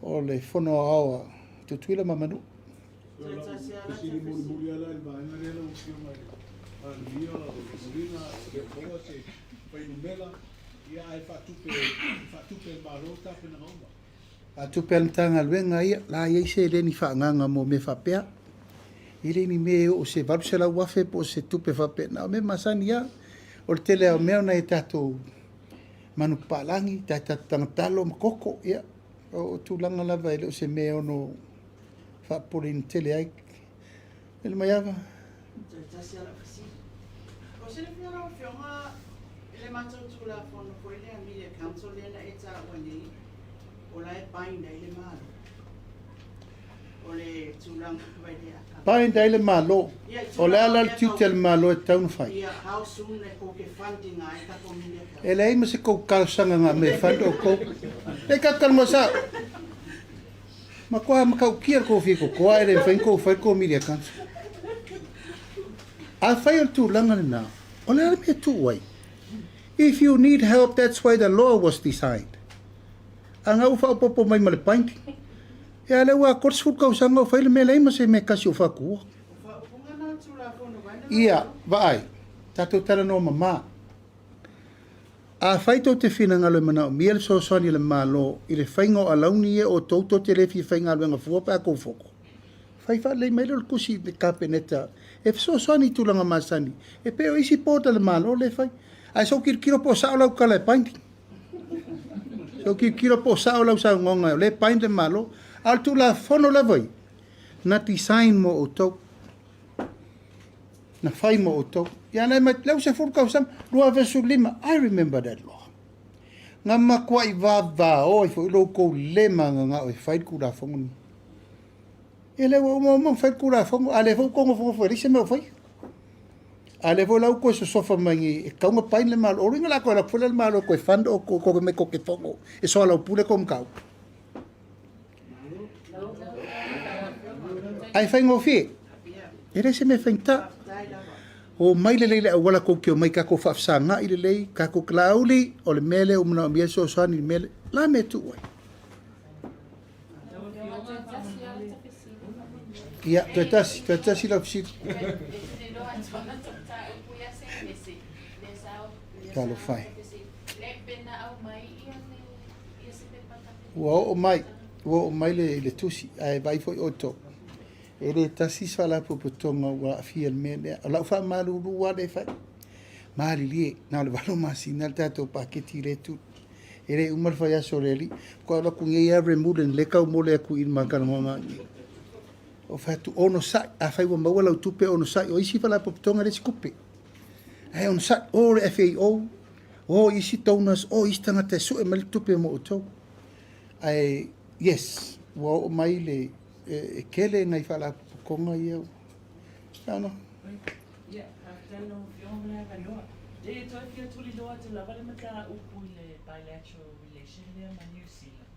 o le fono awa tutuila mamanu. Kasi ni muli ala il vaenga rela o kio mai. Lia o Molina, le boa se painumela, ia ai whatupe malo tape na ngoma. A tupe al tanga luenga ia, la ia se le ni whaanganga mo me whapea. Ile ni me o se varu se la wafe po se tupe whape. Na me masani ia, o le tele au mea na e tatou manu palangi, tatou tangatalo makoko ia. O tūlanga lava ele o se mea ono whapore ni tele ai. Ele mai awa. O se le whiara o whionga, ele mātou tūla whono koe lea media council lea na e tā wani, o la e paina ele mālo. O le tūlanga vai lea. Paina ele mālo. O le ala le tiutel mālo e taunu whai. Ia, how soon e ko ke funding a e tako media council. Ele ai mase kou kalsanga ngā me whando kou. E kakal mo sa. Ma koa makau kia kou whiko koa ere whain kou whai kou media council. A whai o tūlanga ni nā. O le ala mea tū wai. If you need help, that's why the law was designed. A ngā uwha opopo mai ma le painti. E ale ua korsifu kau sanga o whaile me leima se me kasi o whakua. Whaunga nā tūla whono vai na. Ia, vai. Tātou tala no mamā. A whaito te whina ngalo mana o miele so soani le mālo i le whainga o alauni e o tauto te lefi whainga aluenga fuapa a kou whoko. Whaifa le maile o kusi le kapeneta. E so soani tūlanga masani. E peo isi pōta le mālo le whai. Ai so kiro po sa lau kala e painti. So kiro po sa lau sa ngonga le painti mālo. Al tu la fono la vai. Na design mo o tau. Na whai mo o tau. Ia nei mai lau se furkau sam. Rua versu lima. I remember that law. Ngā makua i vā o i fo ilo kou lema ngā o i whai kura fongo ni. E lewa umo whai kura fongo. A le fo kongo fongo fo rise me o whai. A le fo lau koe so sofa mangi. E kaunga pain le malo. O ringa la koe la fule le malo koe whanda o koe me koke fongo. E soa lau pule kom kau. Ai whai ngō whie. E reise me whainta. o mai le leile wala ko ke mai ka ko fafsanga i le lei ka ko klauli o le mele o mna mia so sani mele la me tu wai ia tasi la fisi Talo fai. Wo o mai le tusi ai vai foi oto. Ele tasi sala po potonga wa fiel mele. La fa malu wa de fa. Mali li na le valo masina tato paketi le tu. Ele umar fa ya soleli ko la ku ngi every mood le ka mo le ku in makana mama. O fa tu ono sa a fa wa mawala tupe ono sa o isi fa la po potonga le skupe. Ai on sa o FAO o isi tonas o istanga te su e mal tupe mo to ai yes wo mai le kele ngai fala konga ia ano ya afterno fiona va no de to que tu li do te la vale mata u le bilateral relation le ma New Zealand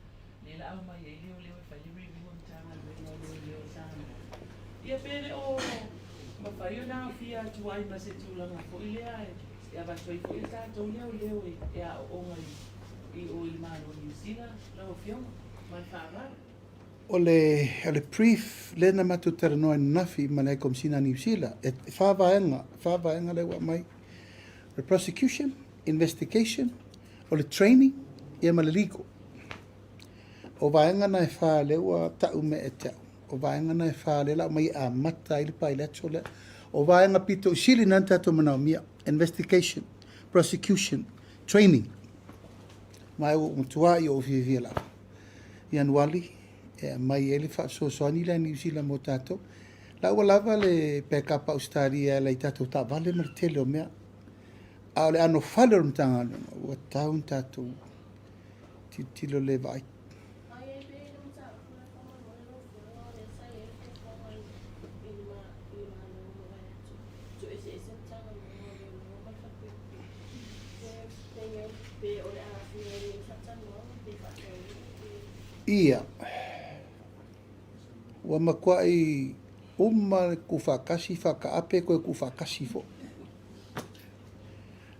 le la ma ye le fa li review tanga le sa ia pere o ma fa io na fia tu ai ma se tu la fo ile ai ya va foi foi ta to leo ya o mai i o il malo New Zealand la o fio ma fa va o le brief le na matu terno nafi malai kom sina New Zealand e fa vaenga le wa mai the prosecution investigation o le training e ma le legal o vaenga na fa le wa ta ume e ta o vaenga na fa le la mai a mata i le pilot le o vaenga pito sili nanta to mana mia investigation prosecution training mai o mutua i o vivia la januari e mai ele fa so ni la New Zealand mo tato la o lava le backup Australia la tato ta vale martele o mea a le ano fale o tanga o taun tato tilo le vai ia wa makwai umma kufakasi fakaape ko kufakasi fo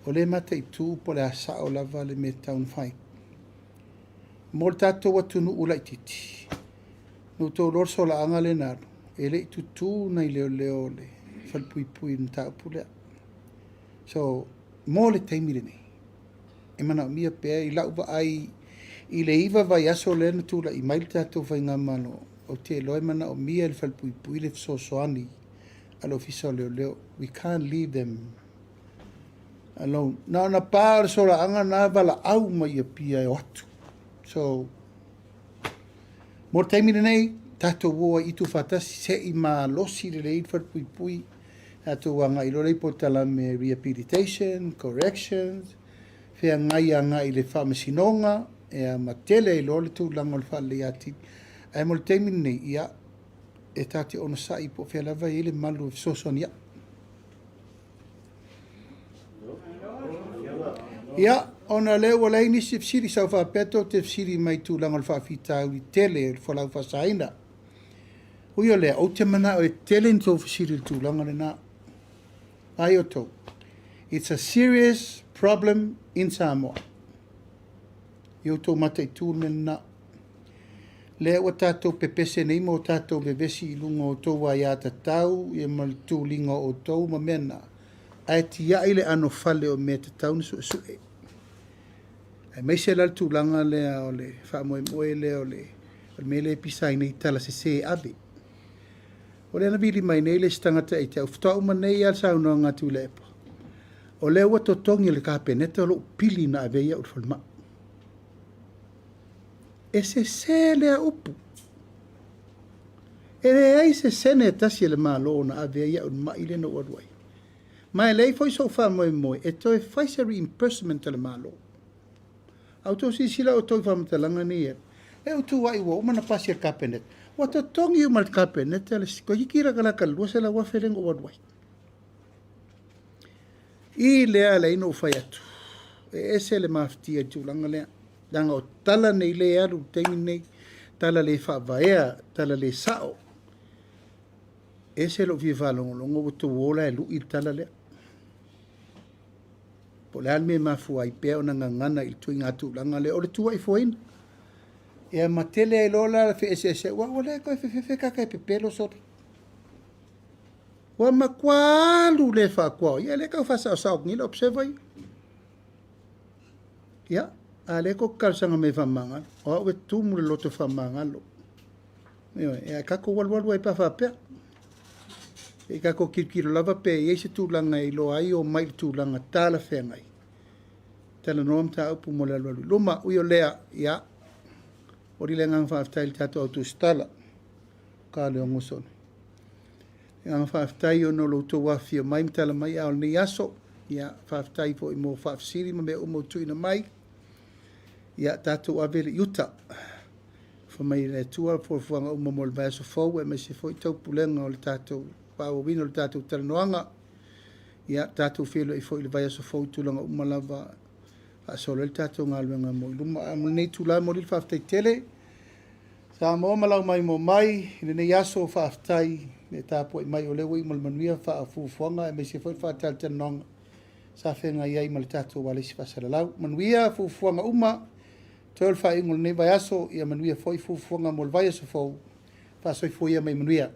o le mate tu po le asa o lava le me town fai mo tato watu nu ula titi no to lor so la anga le na ele tu na leo le fal pui nta pula so mo le taimi le e mana mia pe i lau va ai i le iva vai aso le na tula i mail tato vai ngamano o te loe mana o mia le fal pui le soani alo fisa leo we can't leave them alone na par so la anga na vala au mai pia e atu so mo taimi nei tato wo i tu fatasi se i ma losi le fal pui atu wanga i lore potala me rehabilitation corrections fea ngai le whamasinonga e a matele i lole tu lango le whale ati e mo le teimi nei ia e tati ono sa i po fea lava i le malu soson ia ia ona leo wala ini si fsiri sa wha peto te fsiri mai tu lango le whawhita uri tele le whalau whasaina hui o lea o te mana o e tele ni tō fsiri tu lango le na ai o tō it's a serious problem in Samoa. Yo to mate tu na le o tato pepese nei mo tato bevesi lungo to wa ya tatau e mal tu lingo o to mamena ai tia ile ano fale o me tatau su ai me se la tu langa le o le fa mo le o le me le pisai nei tala se abi o le na bili mai nei le stangata i te ufta uma nei al sa no ngatu le o le wa to tongi le ka peneta lo pili na aveia o forma ese sele a upu ele ai se sene tasi le malo na aveia o ma ile no wadwai mai le foi so fa mo e to fai se reimbursement le malo auto si sila o to fa mtalanga ni e o tu wai wo mana pasi ka peneta wa to tongi o mal ka peneta le ko yikira kala kalu se la wa felengo wadwai i lea le ino fai atu e ese le maftia tu langa lea langa o tala nei le alu teimi nei tala le whaavaea tala le sao ese lo viva longo o tu wola e lu i tala lea po le alme mafua i pea ona ngangana i tui ngā tūlanga le o le tua i foina. Ia matele e lola le FSS, wa le koe whewhewe kaka e pepelo sori. Wa makwalu le whakua, ia le kau whasa o sao ngila observai. Ia, a le ko kalsanga me whamanga, o awe tūmu le loto whamanga lo. Ia, kako walwalu ai pa whapea. E kako kirkiro lava pe, i se tūlanga i lo ai o mai tūlanga tāla whengai. Tala noam tā upu mo le alwalu. Luma, ui o lea, ia, ori le ngang whaaftai le tato au TUSITALA, ka leo ngosone. Ngang whaaftai o no lo tō wafia mai mtala mai au ni aso, ia whaaftai po i mo whaafsiri ma mea umo tuina mai, ia tato avele yuta, whamai le tua po fuanga umo mo le baso fau, e me se fo i tau pulenga o le tato, pao wino le tato talanoanga, ia tato whilo i fo i le baso fau tulanga umalava, a solo le tato ngaluenga mo i luma, nei tula mo li whaaftai tele, sa mo malau mai mo mai, i nei aso whaaftai, me tāpua i mai o lewa i malmanuia whaafufuanga, e me se foi whaatal tanonga, sa whenga iai ma le tātou wale si whasalalau. Manuia fufuanga uma, tōl wha ingol nei vai aso, ia manuia foi fufuanga mo le vai aso fau, whaasoi foi ia mai manuia.